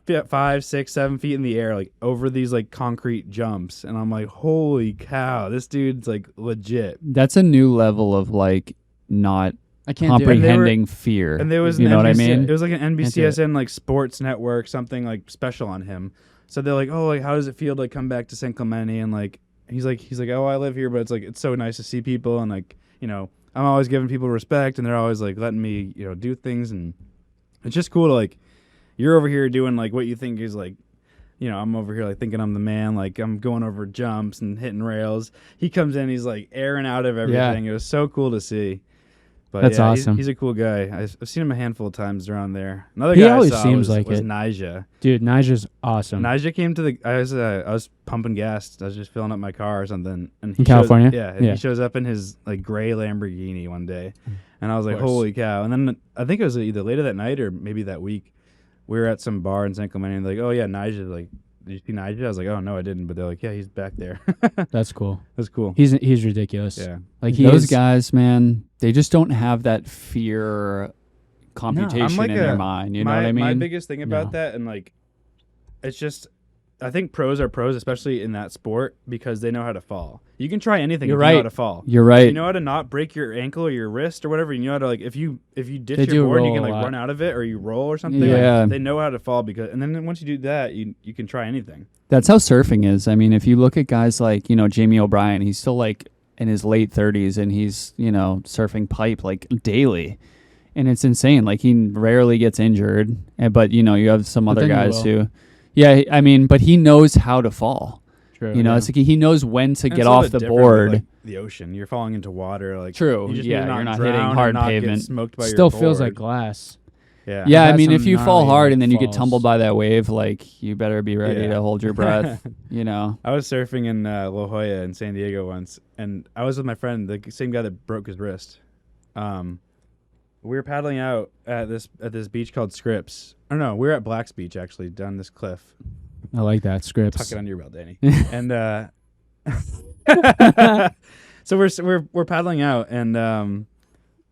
5, 6, 7 feet in the air, like over these like concrete jumps, and I'm like, holy cow, this dude's like legit. That's a new level of like not I can't do it. comprehending fear. And there was you an know what I NBC mean? It was like an Can't do it. NBCSN like sports network, something like special on him. So they're like, oh, like how does it feel to like come back to San Clemente? And like he's like, oh, I live here, but it's like it's so nice to see people, and like I'm always giving people respect, and they're always like letting me do things, and it's just cool to like you're over here doing like what you think is like I'm over here like thinking I'm the man, like I'm going over jumps and hitting rails. He comes in, he's like airing out of everything. It was so cool to see. But That's yeah, awesome. He's a cool guy. I've seen him a handful of times around there. Another He guy always I saw seems was, like was it. Nija. Dude, Nigel's awesome. Nija came to the. I was pumping gas. I was just filling up my car or something. And he In California? Yeah, and Yeah. he shows up in his like gray Lamborghini one day, and I was like, course. holy cow! And then I think it was either later that night or maybe that week. We were at some bar in San Clemente, and they're like, oh yeah, Nija. Like, did you see Nija? I was like, oh no, I didn't. But they're like, yeah, he's back there. That's cool. That's cool. He's ridiculous. Yeah. Like he Those is, guys, man, they just don't have that fear computation like in their mind. You know what I mean? My biggest thing about No. that, and like, it's just, I think pros are pros, especially in that sport, because they know how to fall. You can try anything You're if you know how right. to fall. You're If right. you know how to not break your ankle or your wrist or whatever. You know how to like if you ditch They your do board, you roll can a like lot. run out of it or you roll or something. Yeah. Like, they know how to fall and then once you do that, you can try anything. That's how surfing is. I mean, if you look at guys like, Jamie O'Brien, he's still like in his late 30s and he's, surfing pipe like daily. And it's insane. Like he rarely gets injured. But, you have some But other then he guys will. who, yeah, I mean, but he knows how to fall. True. You know, yeah. it's like he knows when to And get it's a little off bit the different with, board. like, the ocean, you're falling into water. Like True. You just Yeah, need to you're not drown hitting and hard not get pavement. smoked by Still your feels board. like glass. Yeah. Yeah, I've I had mean, some if you fall gnarly, hard like, and then you get falls. tumbled by that wave, like you better be ready Yeah. to hold your breath. You know. I was surfing in La Jolla in San Diego once, and I was with my friend, the same guy that broke his wrist. We were paddling out at this beach called Scripps. Oh no, we were at Black's Beach actually, down this cliff. I like that scripts. Tuck it under your belt, Danny. And so we're paddling out, and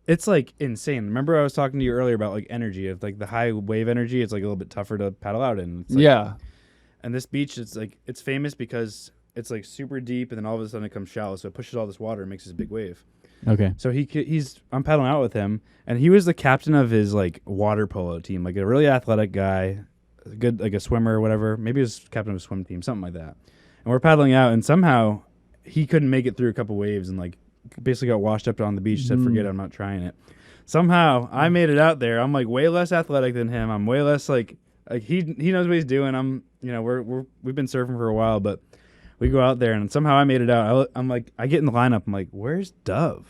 it's like insane. Remember I was talking to you earlier about like energy of like the high wave energy. It's like a little bit tougher to paddle out in. It's like, Yeah. And this beach, it's famous because it's like super deep, and then all of a sudden it comes shallow, so it pushes all this water and makes this big wave. Okay. So I'm paddling out with him, and he was the captain of his like water polo team, like a really athletic guy, good like a swimmer or whatever. Maybe he was captain of a swim team, something like that. And we're paddling out, and somehow he couldn't make it through a couple waves, and like basically got washed up on the beach. Said, "Forget it, I'm not trying it." Somehow I made it out there. I'm like way less athletic than him. I'm way less like he knows what he's doing. We've been surfing for a while, but we go out there, and somehow I made it out. I'm like, I get in the lineup. I'm like, where's Dove?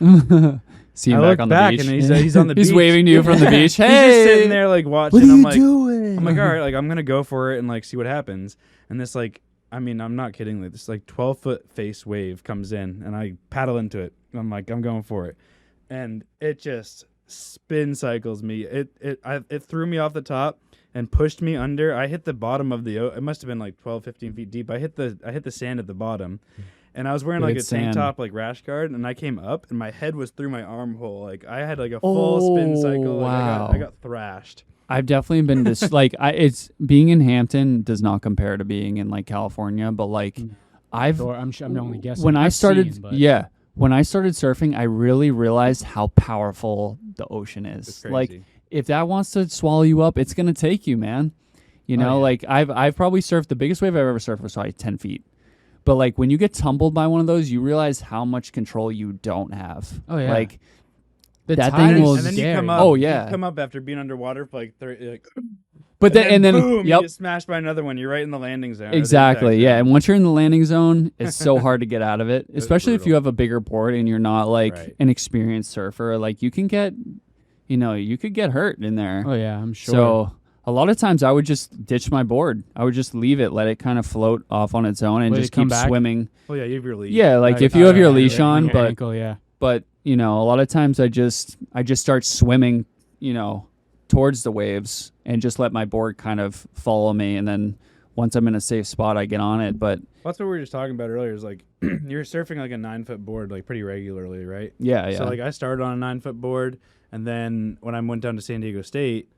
See him I back look on the back, beach. and he's on the beach. He's waving to you from the beach. Hey, He's just sitting there like watching. What are I'm you like, doing? I'm like, all right, like I'm gonna go for it and like see what happens. And this like, I mean, I'm not kidding. Like this like 12-foot face wave comes in, and I paddle into it. I'm like, I'm going for it, and it just spin cycles me. It threw me off the top and pushed me under. I hit the bottom of the. It must have been like 12, 15 feet deep. I hit the sand at the bottom. And I was wearing like Good a tank sand. top, like rash guard, and I came up, and my head was through my armhole. Like I had like a full spin cycle. Like, wow. I got thrashed. I've definitely been this it's being in Hampton does not compare to being in like California, but like I'm only guessing. when I I've started seen, but- when I started surfing, I really realized how powerful the ocean It's is. crazy. Like if that wants to swallow you up, it's gonna take you, man. You know, yeah. like I've probably surfed, the biggest wave I've ever surfed was probably 10 feet. But like when you get tumbled by one of those, you realize how much control you don't have. Oh, yeah. Like The that tide thing is will- And then scary. you come up. Oh, yeah. You come up after being underwater for like 30. Like, but then boom, yep. you get smashed by another one. You're right in the landing zone. or the Exactly. impact Yeah. zone. And once you're in the landing zone, it's so hard to get out of it, especially if you brutal. have a bigger board and you're not like Right. an experienced surfer. Like you can get, you could get hurt in there. Oh yeah, I'm sure. So a lot of times I would just ditch my board. I would just leave it, let it kind of float off on its own and Will it just come keep back? swimming. Well, yeah, you have your lead. Yeah. Like if Oh, you have your yeah, leash yeah, on, your but ankle, yeah. a lot of times I just start swimming, towards the waves and just let my board kind of follow me. And then once I'm in a safe spot, I get on it. But That's what we were just talking about earlier. Is like you're surfing like a 9-foot board like pretty regularly, right? yeah. So like I started on a 9-foot board, and then when I went down to San Diego State,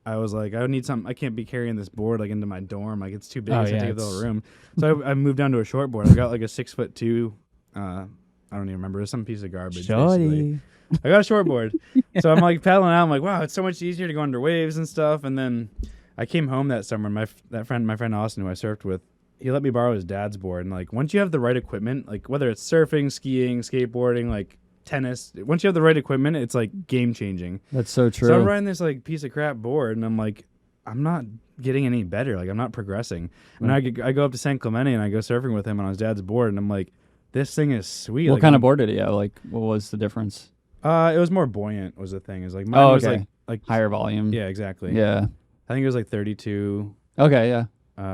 I was like, I need something. I can't be carrying this board like into my dorm. Like it's too big. Oh, It's gonna yeah, take up the whole it's- room. So I moved down to a short board. I got like a 6'2". I don't even remember. It was some piece of garbage. Basically. I got a short board. So I'm like paddling out. I'm like, wow, it's so much easier to go under waves and stuff. And then I came home that summer. My friend Austin, who I surfed with, he let me borrow his dad's board. And like once you have the right equipment, like whether it's surfing, skiing, skateboarding, like tennis, once you have the right equipment, it's like game changing. That's so true. So I'm riding this like piece of crap board, and I'm like, I'm not getting any better. Like I'm not progressing. And I go up to San Clemente and I go surfing with him on his dad's board, and I'm like, this thing is sweet. What Like, kind of board did he have? Like, what was the difference? It was more buoyant. Was the thing? Is like mine was okay. like Higher volume. yeah, exactly. Yeah. I think it was like 32. Okay. Yeah.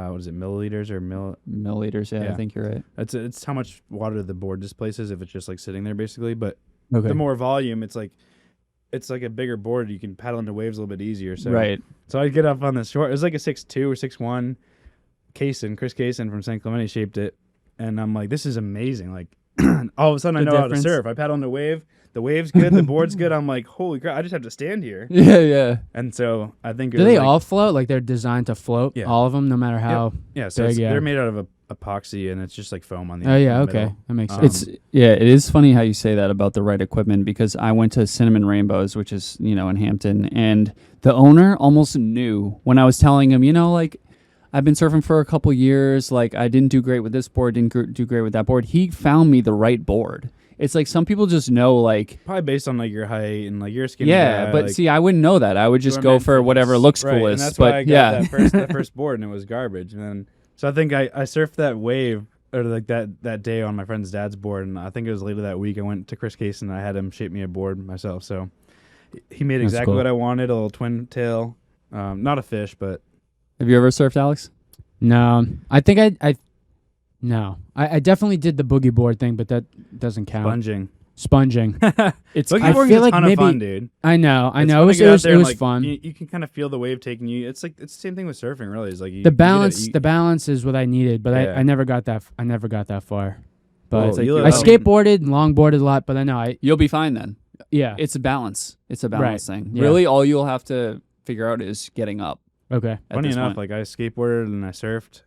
What is it? Milliliters or Milliliters. Yeah, Yeah. I think you're right. It's how much water the board displaces if it's just like sitting there basically. But Okay. the more volume, it's like a bigger board. You can paddle into waves a little bit easier. So Right. So I get up on this short. It was like a 6'2" or 6'1". Chris Kaysen from San Clemente shaped it, and I'm like, this is amazing. Like all of a sudden, I The know how to difference. surf. I paddle into a wave. The wave's good. The board's good. I'm like, holy crap! I just have to stand here. Yeah. Yeah. And so I think it Do was they like, all float? Like they're designed to float? Yeah. All of them, no matter how. Yeah. So big, it's, yeah. they're made out of epoxy, and it's just like foam on the. Oh yeah. in the Okay, middle. that makes Um, sense. It is funny how you say that about the right equipment, because I went to Cinnamon Rainbows, which is, in Hampton, and the owner almost knew when I was telling him, like, I've been surfing for a couple years, like I didn't do great with this board, didn't do great with that board. He found me the right board. It's like some people just know, like, Probably based on like your height and like your skin. yeah, but see, I wouldn't know that. I would just go for whatever looks right, coolest. And that's but why I got yeah, that first board, and it was garbage. And then so I think I surfed that wave or like that day on my friend's dad's board, and I think it was later that week I went to Chris Case and I had him shape me a board myself. So he made That's exactly cool. what I wanted, a little twin tail, not a fish, but Have you ever surfed, Alex? No, I think I definitely did the boogie board thing, but that doesn't count. Sponging. It's Boogie I boarding feel is a like ton maybe of fun, dude. I know. It's It fun was to get out there and, like, fun. You can kind of feel the wave taking you. It's the same thing with surfing, really. It's like The balance is what I needed, but Yeah. I never got that. I never got that far. But Well, It's like you you- I live out- skateboarded and longboarded a lot. But I know You'll be fine then. yeah. It's a balance. It's a balance thing. Yeah. Really, all you'll have to figure out is getting up. Okay. At Funny this enough, point. like I skateboarded and I surfed,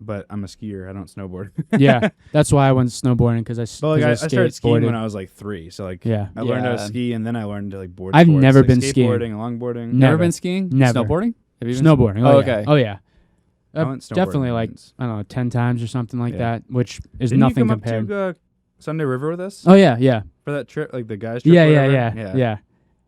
but I'm a skier. I don't snowboard. Yeah. That's why I went snowboarding because But like I started skiing skateboarded. when I was like 3. So like Yeah. I learned how to Yeah. ski, and then I learned to like board. I've sports, never like been skiing. skateboarding and longboarding. No. Never Never. been skiing? Never. Snowboarding? Have you been Snowboarding. Oh, Oh, okay. Yeah. Oh yeah. I went snowboarding Definitely like once. I don't know 10 times or something like Yeah. that, which is Didn't nothing you come compared. up to Sunday River with us Oh yeah. Yeah. for that trip, like the guys trip? Yeah. or Yeah. whatever? Yeah. That Yeah.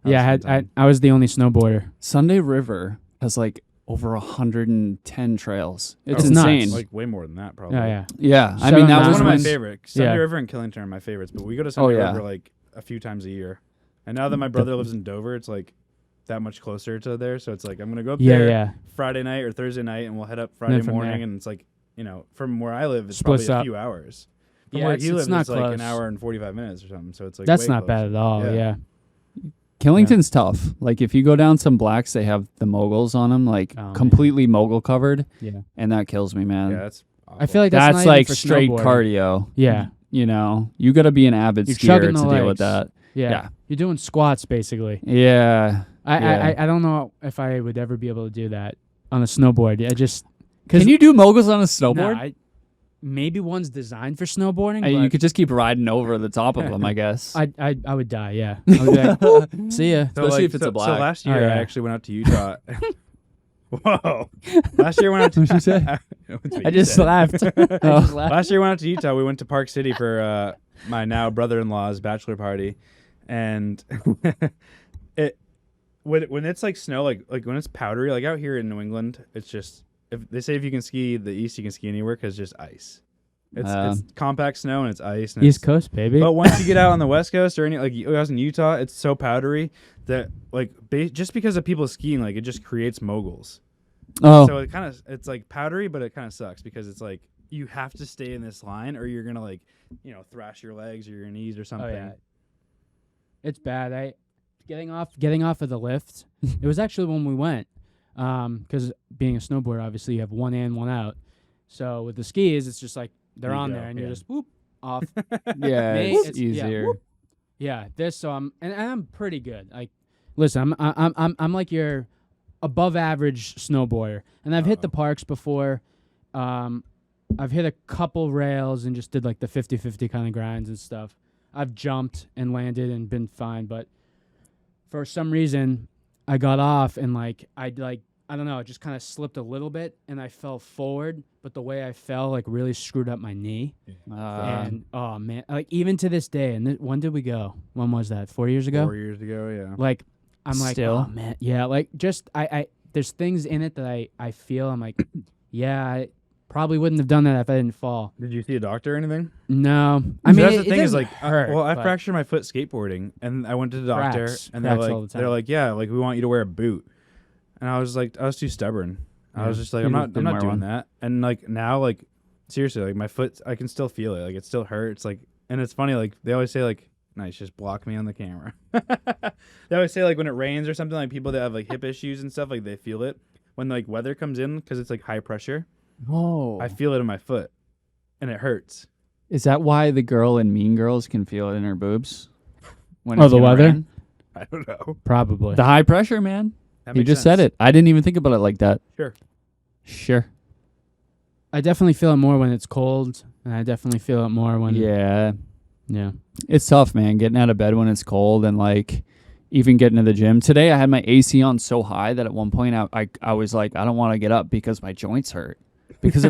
was Yeah. a I fun time. I was the only snowboarder. Sunday River has like over 110 trails. It's It's nuts. insane. Like way more than that, probably. Yeah. Yeah. Yeah, I Seven mean that That's was one of my when favorites. Sunday Yeah. River and Killington are my favorites, but we go to Sunday yeah. River like a few times a year. And now that my brother lives in Dover, it's like that much closer to there. So it's like I'm gonna go up Yeah. there Yeah. Friday night or Thursday night, and we'll head up then Friday from morning. there. And it's like from where I live, it's Splits probably a up. few hours. From Yeah, where it's- he it's lives, not it's like an close. hour and 45 minutes or something. So it's like That's way not bad closer. at all. Yeah. Yeah. Killington's tough. Like if you go down some blacks, they have the moguls on them, like Oh, man. completely mogul covered, Yeah. and that kills me, man. Yeah, that's. I feel like that's, That's not even like for straight snowboarding. cardio. Yeah. You know, you got to be an avid You're skier chugging to the deal with legs. that. Yeah. Yeah. You're doing squats basically. Yeah. Yeah. I don't know if I would ever be able to do that on a snowboard. I just Can you do moguls on a snowboard? No, maybe one's designed for snowboarding. You but could just keep riding over the top of them, I guess. I would die. Yeah. I would be like, see ya. So, Especially if it's a black. So last year Oh, yeah. I actually went out to Utah. Whoa! Last year I went out to. What'd you say? That's what I you just said. laughed. I just laughed. Last year we went out to Utah. We went to Park City for my now brother-in-law's bachelor party, and when it's like snow, like when it's powdery, like out here in New England, it's just if they say if you can ski the east, you can ski anywhere because it's just ice. It's compact snow and it's ice. And East Coast, baby. but once you get out on the West Coast or any like I was in Utah, it's so powdery that like just because of people skiing, like it just creates moguls. Oh, So it's like powdery, but it kind of sucks because it's like you have to stay in this line or you're gonna like thrash your legs or your knees or something. Oh yeah. It's bad. Getting off of the lift. It was actually when we went, because being a snowboarder, obviously you have one in, one out. So with the skis, it's just like they're You on go, there and yeah. you're just whoop off. yeah, Me, it's yeah, easier. whoop. Yeah, this so I'm pretty good. Like, listen, I'm like your above average snowboarder, and I've hit the parks before. I've hit a couple rails and just did like the 50-50 kind of grinds and stuff. I've jumped and landed and been fine, but for some reason I got off and I don't know, it just kind of slipped a little bit and I fell forward, but the way I fell like really screwed up my knee. And oh man, like even to this day, and when did we go? When was that? 4 years ago? 4 years ago, yeah. Like I'm like, Still? oh man, yeah, like just I there's things in it that I feel I'm like, yeah, I probably wouldn't have done that if I didn't fall. Did you see a doctor or anything? No, I mean that's it the thing is doesn't like, hurt. well, I but- fractured my foot skateboarding, and I went to the doctor, Cracks. and they're Cracks all the like, time. yeah, like we want you to wear a boot, and I was too stubborn. I was just like, You I'm not didn't wear doing one. that, and like now, like seriously, like my foot, I can still feel it, like it still hurts, like, and it's funny, like they always say like, nice, just block me on the camera. They always say like when it rains or something, like people that have like hip issues and stuff, like they feel it when like weather comes in because it's like high pressure. Oh, I feel it in my foot, and it hurts. is that why the girl in Mean Girls can feel it in her boobs? When Oh, it's the gonna weather? rain? I don't know. Probably. The high pressure, man. That You makes just sense. said it. I didn't even think about it like that. Sure. I definitely feel it more when it's cold, and I definitely feel it more when Yeah. yeah. It's tough, man, getting out of bed when it's cold and like even getting to the gym. Today I had my AC on so high that at one point I was like, I don't want to get up because my joints hurt. Because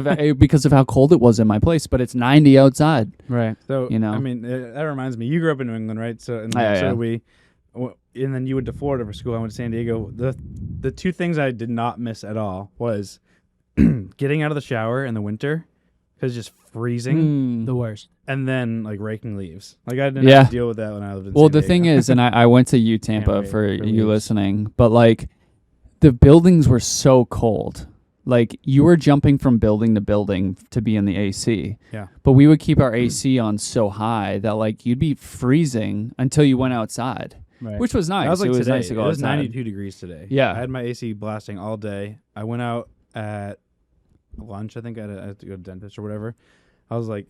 of how cold it was in my place, but it's 90 outside. Right. So You know? I mean, that reminds me. You grew up in New England, right? So and Yeah, so yeah. did we. And then you went to Florida for school. I went to San Diego. The two things I did not miss at all was getting out of the shower in the winter, because it's just freezing. The worst. And then like raking leaves. Like I didn't Yeah. have to deal with that when I lived in Well, San the Diego. thing is, and I went to U Can't Tampa wait for for you leaves. listening, but like the buildings were so cold. Like you were jumping from building to building to be in the AC. Yeah. But we would keep our AC on so high that like you'd be freezing until you went outside, Right. which was nice. That was like it was today. nice to go it was outside. 92 degrees today. Yeah. I had my AC blasting all day. I went out at lunch. I think I had to go to the dentist or whatever. I was like,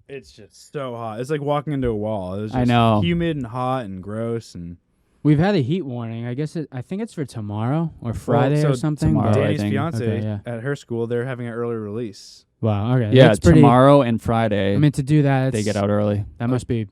it's just so hot. It's like walking into a wall. It was just I know. humid and hot and gross. And We've had a heat warning. I guess I think it's for tomorrow or Friday so or something. tomorrow, but- I Danny's think. fiance Okay, yeah. at her school, they're having an early release. Wow. Okay. Yeah, That's pretty. tomorrow and Friday I mean, to do that, they get out early. That must be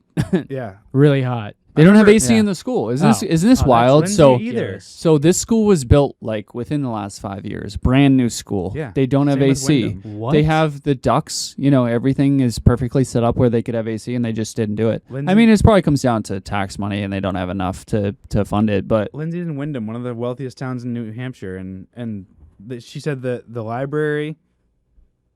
Yeah. really hot. They don't have remember- AC yeah. in the school. Isn't Oh. this Oh, that's wild? Lindsay So either. so this school was built like within the last 5 years. Brand new school. Yeah. They don't have Same with AC. Wyndham. What? They have the ducts, everything is perfectly set up where they could have AC and they just didn't do it. Lindsay, I mean, it probably comes down to tax money and they don't have enough to fund it, but Lindsay's in Wyndham, one of the wealthiest towns in New Hampshire, and she said that the library,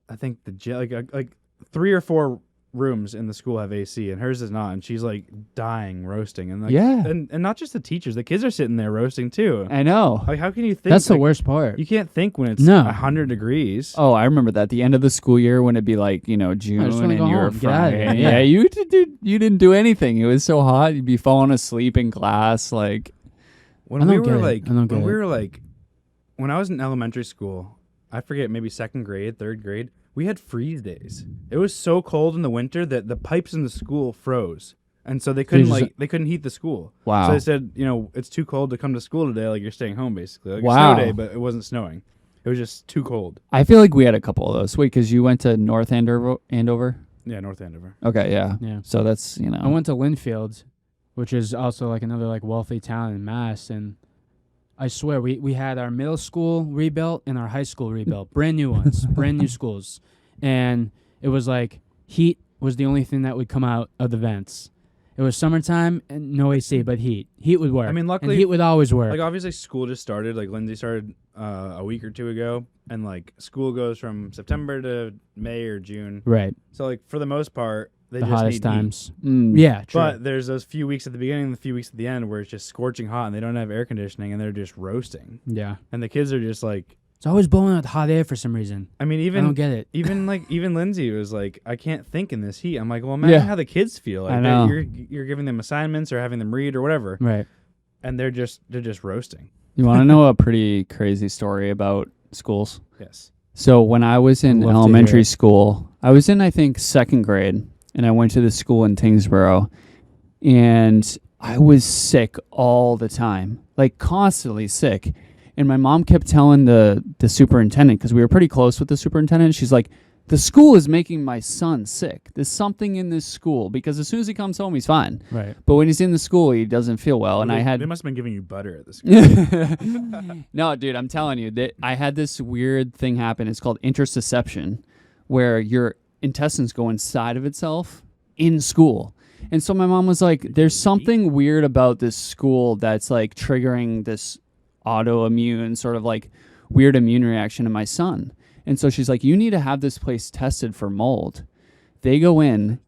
I think the like 3 or 4 rooms in the school have AC, and hers is not, and she's like dying, roasting, and like, Yeah. and not just the teachers, the kids are sitting there roasting too. I know. Like, how can you think? That's the like, worst part. You can't think when it's No. 100 degrees. Oh, I remember that. The end of the school year when it'd be like, June I just and wanna go you were home, get outta here. frying. Yeah. Yeah, you didn't do anything. It was so hot. You'd be falling asleep in class. Like, When I we don't were get it. like, I don't get when we it. were like, when I was in elementary school, I forget, maybe 2nd grade, 3rd grade, we had freeze days. It was so cold in the winter that the pipes in the school froze, and so they couldn't just- they couldn't heat the school. wow. So they said, it's too cold to come to school today. Like, you're staying home basically. Like Wow. a snow day, but it wasn't snowing. It was just too cold. I feel like we had a couple of those. Wait, because you went to North Andover? Yeah, North Andover. Okay, yeah. Yeah. So that's, I went to Linfield, which is also like another like wealthy town in Mass, and I swear we had our middle school rebuilt and our high school rebuilt, brand new ones, brand new schools, and it was like heat was the only thing that would come out of the vents. It was summertime and no AC, but heat would work. I mean, and luckily, heat would always work. like obviously school just started. Like Lindsay started a week or 2 ago, and like school goes from September to May or June. Right, So like for the most part, they the just hottest need heat. times. Mm. Yeah, true. But there's those few weeks at the beginning and the few weeks at the end where it's just scorching hot and they don't have air conditioning and they're just roasting. yeah, And the kids are just like, it's always blowing out hot air for some reason. I mean, I don't even get it. even Lindsay was like, I can't think in this heat. I'm like, well, imagine Yeah. how the kids feel. Like I know. You're giving them assignments or having them read or whatever, Right. and they're just roasting. You want to know a pretty crazy story about schools? Yes. So when I was in Love to hear elementary it. school, I was in, I think, 2nd grade, and I went to the school in Tingsboro, and I was sick all the time, like constantly sick. And my mom kept telling the superintendent, because we were pretty close with the superintendent, she's like, the school is making my son sick. There's something in this school, because as soon as he comes home, he's fine. Right. But when he's in the school, he doesn't feel well. And I had They must have been giving you butter at the school. no, dude, I'm telling you that I had this weird thing happen. It's called interception, where your intestines go inside of itself in school. And so my mom was like, there's something weird about this school that's like triggering this autoimmune sort of like weird immune reaction in my son. And so she's like, you need to have this place tested for mold. They go in,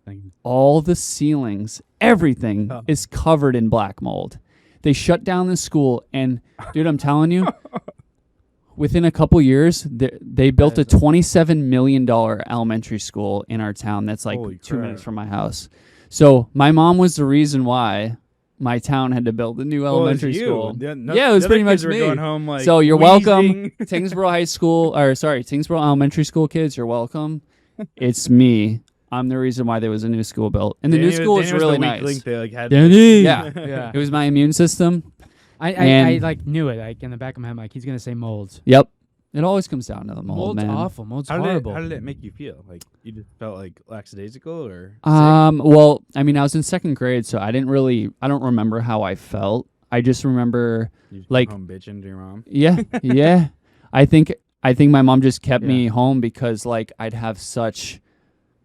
all the ceilings, everything is covered in black mold. They shut down the school, and dude, I'm telling you, within a couple years, they built a $27 million elementary school in our town that's like Holy 2 crap. minutes from my house. So my mom was the reason why my town had to build a new elementary school. Yeah, Yeah, it was the other pretty much kids were me. going home like, So you're wheezing. welcome, Tingsboro Elementary School kids. You're welcome. It's me. I'm the reason why there was a new school built, and the new Danny school was Danny really the weak nice. link they, like, had Danny. Yeah, Yeah. it was my immune system. I And- like knew it. Like in the back of my head, like he's gonna say mold. Yep, it always comes down to the mold, Mold's man. awful. Mold's How horrible. did it make you feel? Like you just felt like lackadaisical or sick? Well, I mean, I was in 2nd grade, so I don't remember how I felt. I just remember, You just like- come home bitching to your mom? yeah. I think my mom just kept me Yeah. home because like I'd have such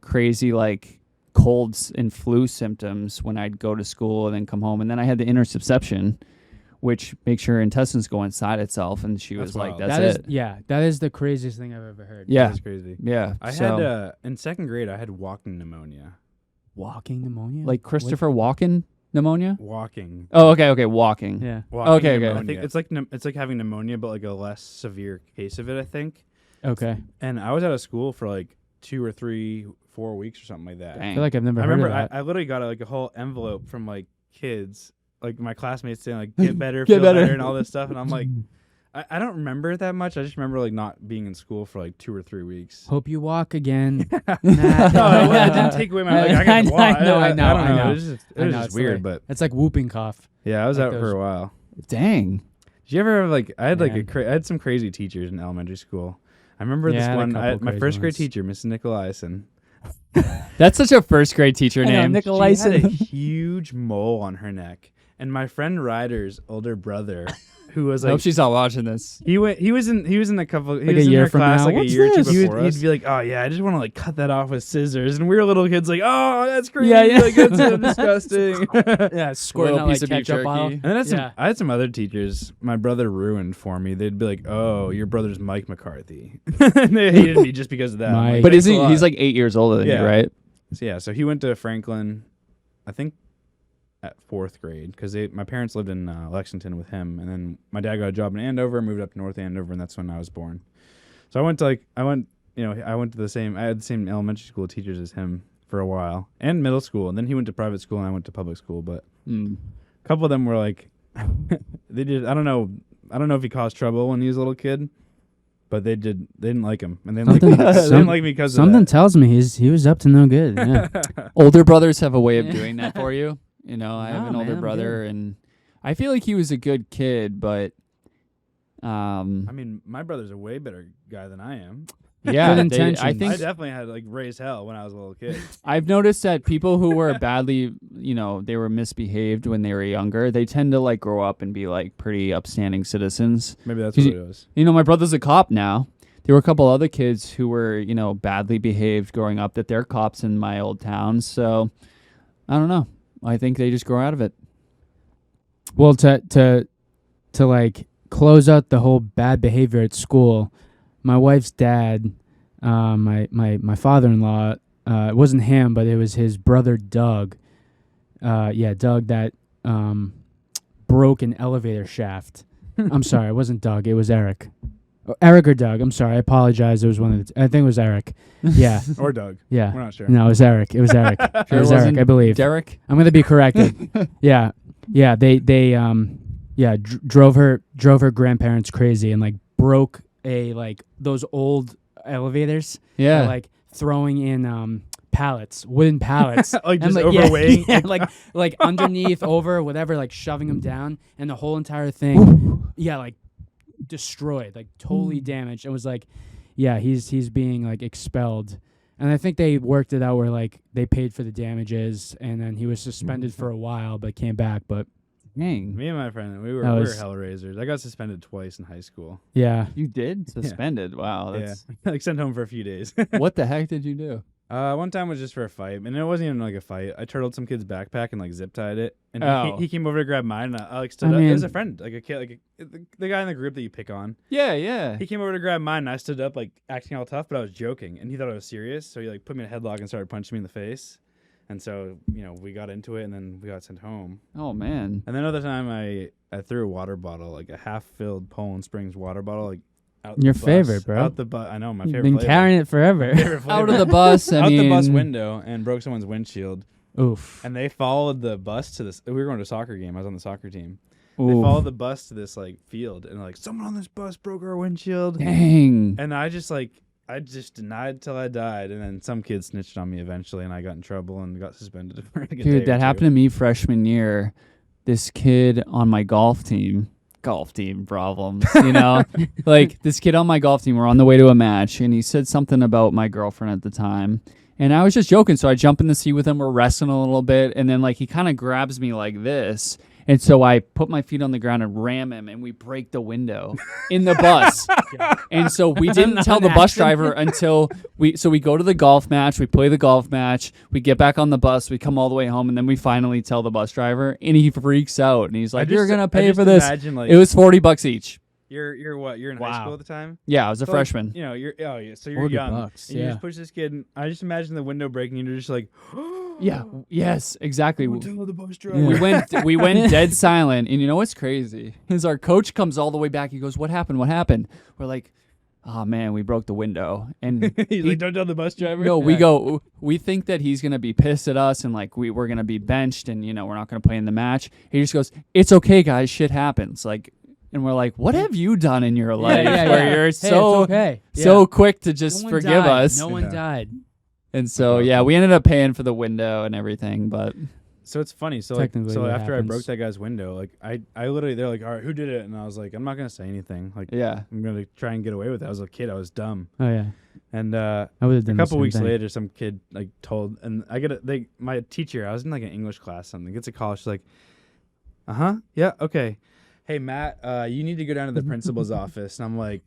crazy like colds and flu symptoms when I'd go to school and then come home, and then I had the interception, which makes your intestines go inside itself. And she was That's like, wild. "That's it." That is the craziest thing I've ever heard. Yeah, That's crazy. yeah. I so, had in second grade. I had walking pneumonia. Walking pneumonia? like Christopher Walken pneumonia. Walking. Oh, okay, walking. Yeah. Walking Okay, okay. pneumonia. I think it's like having pneumonia, but like a less severe case of it. I think. Okay. And I was out of school for like 2 or 3, 4 weeks or something like that. I Dang. feel like I've never I heard remember of that. I literally got like a whole envelope from like kids, like my classmates saying like get better, Get feel better. better, and all this stuff. And I'm like, I don't remember it that much. I just remember like not being in school for like 2 or 3 weeks. Hope you walk again. No, it didn't take away my. Like, I got to walk. I know. I don't know. know. It was just, it was just it's weird, like- but It's like whooping cough. yeah, I was like out for those- a while. Dang. Did you ever have like I had like Man. I had some crazy teachers in elementary school. I remember Yeah, this I had a one. couple My crazy first grade ones. teacher, Mrs. Nicolaisen. That's such a first grade teacher name. She had a huge mole on her neck, and my friend Ryder's older brother, who was I hope like, she's not watching this. he was in a couple. He Like was a in year her from class now. like What's a year or two this? before He'd He'd be like, "Oh yeah, I just want to like cut that off with scissors," and we were little kids like, "Oh, that's crazy! Yeah, yeah. Like that's so disgusting." Yeah, squirting Little out piece like of beef ketchup bottle. jerky. And then Yeah. I had some other teachers my brother ruined for me. They'd be like, "Oh, your brother's Mike McCarthy." And they hated me just because of that. I'm Mike. like, But "Thanks a isn't lot." he's like 8 years older than Yeah. you, right? So he went to Franklin, I think, at 4th grade because my parents lived in Lexington with him, and then my dad got a job in Andover, moved up to North Andover, and that's when I was born. So I went to the same. I had the same elementary school teachers as him for a while, and middle school, and then he went to private school, and I went to public school. But Mm. a couple of them were like, they did. I don't know if he caused trouble when he was a little kid. But they didn't like him, and they didn't like me. They didn't like me because of Something that. tells me he was up to no good. Yeah. Older brothers have a way of Yeah. doing that for you. You know, I have No, an older man, I'm brother, and I feel like he was a good kid, but I mean, my brother's a way better guy than I am. yeah, Good I intentions. think I definitely had like raised hell when I was a little kid. I've noticed that people who were badly, they were misbehaved when they were younger, they tend to like grow up and be like pretty upstanding citizens. Maybe that's Did what you- it was. My brother's a cop now. There were a couple other kids who were, badly behaved growing up that they're cops in my old town. So I don't know. I think they just grow out of it. Well, to like close out the whole bad behavior at school, my wife's dad, my father-in-law, it wasn't him, but it was his brother Doug. Doug that broke an elevator shaft. I'm sorry, it wasn't Doug. It was Eric. Eric or Doug. I'm sorry. I apologize. It was one of the. I think it was Eric. Yeah. Or Doug. Yeah. We're not sure. No, it was Eric. It was Eric. It Sure was it Eric. wasn't I believe. Derek? I'm gonna be corrected. Yeah. They drove her grandparents crazy and like broke those old elevators. Yeah. Like throwing in wooden pallets. Like And, just like, yeah, overweighing. yeah, like underneath, over, whatever, like shoving them down, and the whole entire thing, like destroyed, like totally damaged. It was like, he's being like expelled, and I think they worked it out where like they paid for the damages, and then he was suspended for a while, but came back. But Dang. Me and my friend, we were That we were was- hellraisers. I got suspended twice in high school. yeah, You did? Suspended. Wow. That's Yeah, like sent home for a few days. What the heck did you do? One time was just for a fight, and it wasn't even like a fight. I turtled some kid's backpack and like zip tied it, and Oh. he came over to grab mine. And I like stood I up. It was mean- a friend, like a kid, the guy in the group that you pick on. Yeah, yeah. He came over to grab mine, and I stood up like acting all tough, but I was joking, and he thought I was serious. So he like put me in a headlock and started punching me in the face, and so we got into it, and then we got sent home. Oh, man. And then another time I threw a water bottle, like a half-filled Poland Springs water bottle, like out Your the bus, favorite, bro. Out the bus. I know my you've favorite. been flavor. carrying it forever. Favorite Out flavor. of the bus. I out mean, the bus window and broke someone's windshield. Oof. And they followed the bus to this. We were going to a soccer game. I was on the soccer team. They Ooh. followed the bus to this like field, and like someone on this bus broke our windshield. Dang. And I just denied till I died, and then some kid snitched on me eventually, and I got in trouble and got suspended for like a day Dude, or that two. happened to me freshman year. This kid on my golf team problems, like this kid on my golf team, we're on the way to a match, and he said something about my girlfriend at the time, And I was just joking, so I jump in the seat with him. We're wrestling a little bit, and then like he kind of grabs me like this, and so I put my feet on the ground and ram him, and we break the window in the bus. And so we didn't tell the bus driver until we go to the golf match, we play the golf match, we get back on the bus, we come all the way home, and then we finally tell the bus driver, and he freaks out, and he's like, "You're gonna pay for this." Imagine, like, It was $40 each. You're what? You're in high school at the time? Yeah, I was a So, freshman. Like, you know, so you're $40, young. And you yeah. just push this kid. And I just imagine the window breaking, and you're just like, Yeah. Yes. Exactly. Don't tell the bus driver. We went dead silent, and you know what's crazy is our coach comes all the way back. He goes, "What happened? What happened?" We're like, "Oh man, we broke the window." And He's like, "Don't tell the bus driver." no, we think that he's gonna be pissed at us, and like we're gonna be benched, and we're not gonna play in the match. He just goes, "It's okay, guys. Shit happens." Like. And we're like, what have you done in your life where you're Hey, it's okay. so quick to just No one forgive died. us? No one died. And so, yeah, we ended up paying for the window and everything. But So it's funny. So like, Technically so what after I broke happens. that guy's window, like I literally, they're like, "All right, who did it?" And I was like, "I'm not gonna say anything. Like, yeah, I'm gonna try and get away with it." I was a kid. I was dumb. Oh yeah. And I would have a done couple the same weeks thing. later, some kid like told, and my teacher, I was in like an English class, something, gets a call. She's like, yeah, okay. Hey, Matt, you need to go down to the principal's office. And I'm like,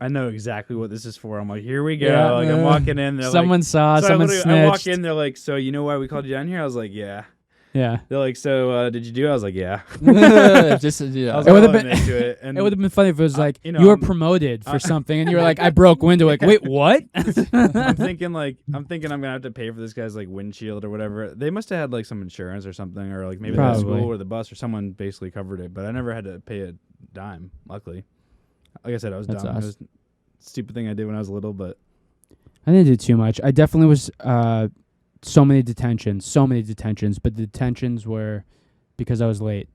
I know exactly what this is for. I'm like, here we go. Yeah. Like, I'm walking in. They're Someone like, saw. so Someone I walk snitched. in. They're like, so you know why we called you down here? I was like, yeah. Yeah. They're like, so did you do it? I was like, yeah. just I yeah. was It would've all been- into it. And It would have been funny if it was like you you, know, were I'm- promoted for something, and you were like, "I broke window." Like, wait, what? I'm thinking I'm gonna have to pay for this guy's like windshield or whatever. They must have had like some insurance or something, or like maybe the Probably. school or the bus or someone basically covered it. But I never had to pay a dime. Luckily, like I said, I was That's dumb. It awesome. was a stupid thing I did when I was little, but I didn't do too much. I definitely was so many detentions, but the detentions were because I was late.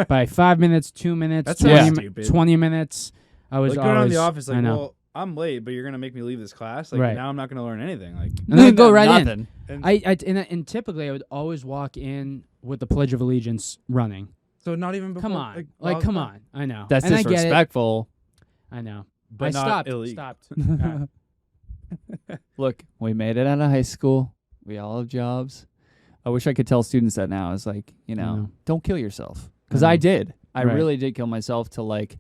By 5 minutes, 2 minutes, That's 20, not mi- stupid. 20 minutes, I was like going always to the office, I like, know. well, I'm late, but you're gonna make me leave this class. Like Right. now, I'm not gonna learn anything. Like, and then I'd go right in. Nothing. and And typically I would always walk in with the Pledge of Allegiance running. so not even before. Come on, like come on. I know. That's and I get it. disrespectful. I know. but I not stopped. illegal. Stopped. Alright. Look, we made it out of high school. We all have jobs. I wish I could tell students that now. It's like, know. don't kill yourself. Because I I know. did. I Right. really did kill myself to like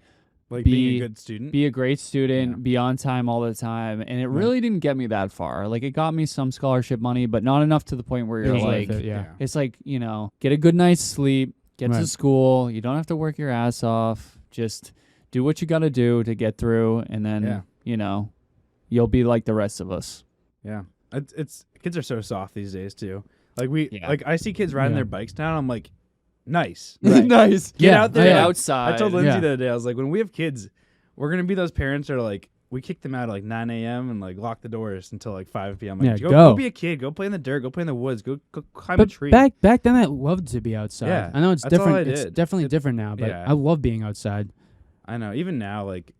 Like Be- being a good student. be a great student, Yeah. be on time all the time, and it really didn't get me that far. Like it got me some scholarship money, but not enough to the point where It you're was like, worth it, yeah. it's like, get a good night's sleep, get to Right. school. You don't have to work your ass off. Just do what you got to do to get through, and then you'll be like the rest of us. Yeah, it's kids are so soft these days too. Like Yeah. like I see kids riding Yeah. their bikes now. I'm like, nice. Nice. Get out there. Get Like, outside. I told Lindsay Yeah. the other day, I was like, when we have kids, we're gonna be those parents that are like, we kick them out at like 9 a.m. and like lock the doors until like 5 p.m. Like, Yeah, go go. be a kid. Go play in the dirt. Go play in the woods. Go climb a But tree. back then, I loved to be outside. Yeah, I know it's that's all different. I It's did. definitely different now, but yeah. I love being outside. I know. Even now, like,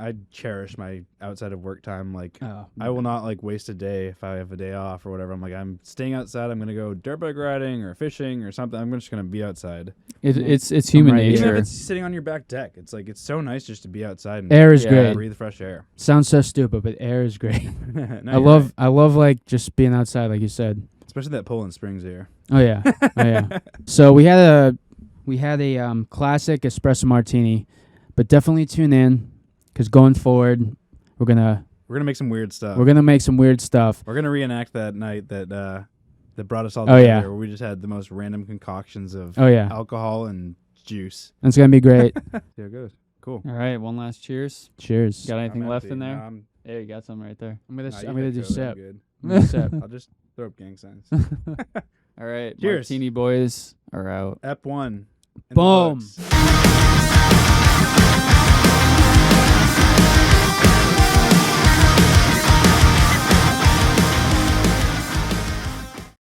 I cherish my outside of work time. Like, Oh, I will not like waste a day if I have a day off or whatever. I'm like, I'm staying outside. I'm gonna go dirt bike riding or fishing or something. I'm just gonna be outside. It's human right here. Even nature. if it's sitting on your back deck, it's like it's so nice just to be outside and Air is Yeah. great. breathe fresh air. Sounds so stupid, but air is great. No, I you're love right. like just being outside, like you said. Especially that Poland Springs here. Oh yeah, oh yeah. So we had a classic espresso martini, but definitely tune in because going forward, we're gonna make some weird stuff. make some weird stuff. We're gonna reenact that night that brought us all Oh, together, yeah. where we just had the most random concoctions of Oh yeah, alcohol and juice. it's gonna be great. There it goes. Cool. All right, one last cheers. Cheers. Got anything I'm left empty. in there? No, I'm- Hey, you got some right there. I'm gonna nah, you I'm gonna got do COVID, I'm sip. good. I'm gonna sip. I'll just throw up gang signs. All right, Cheers. Martini Boys are out. Ep 1. in the Boom. books.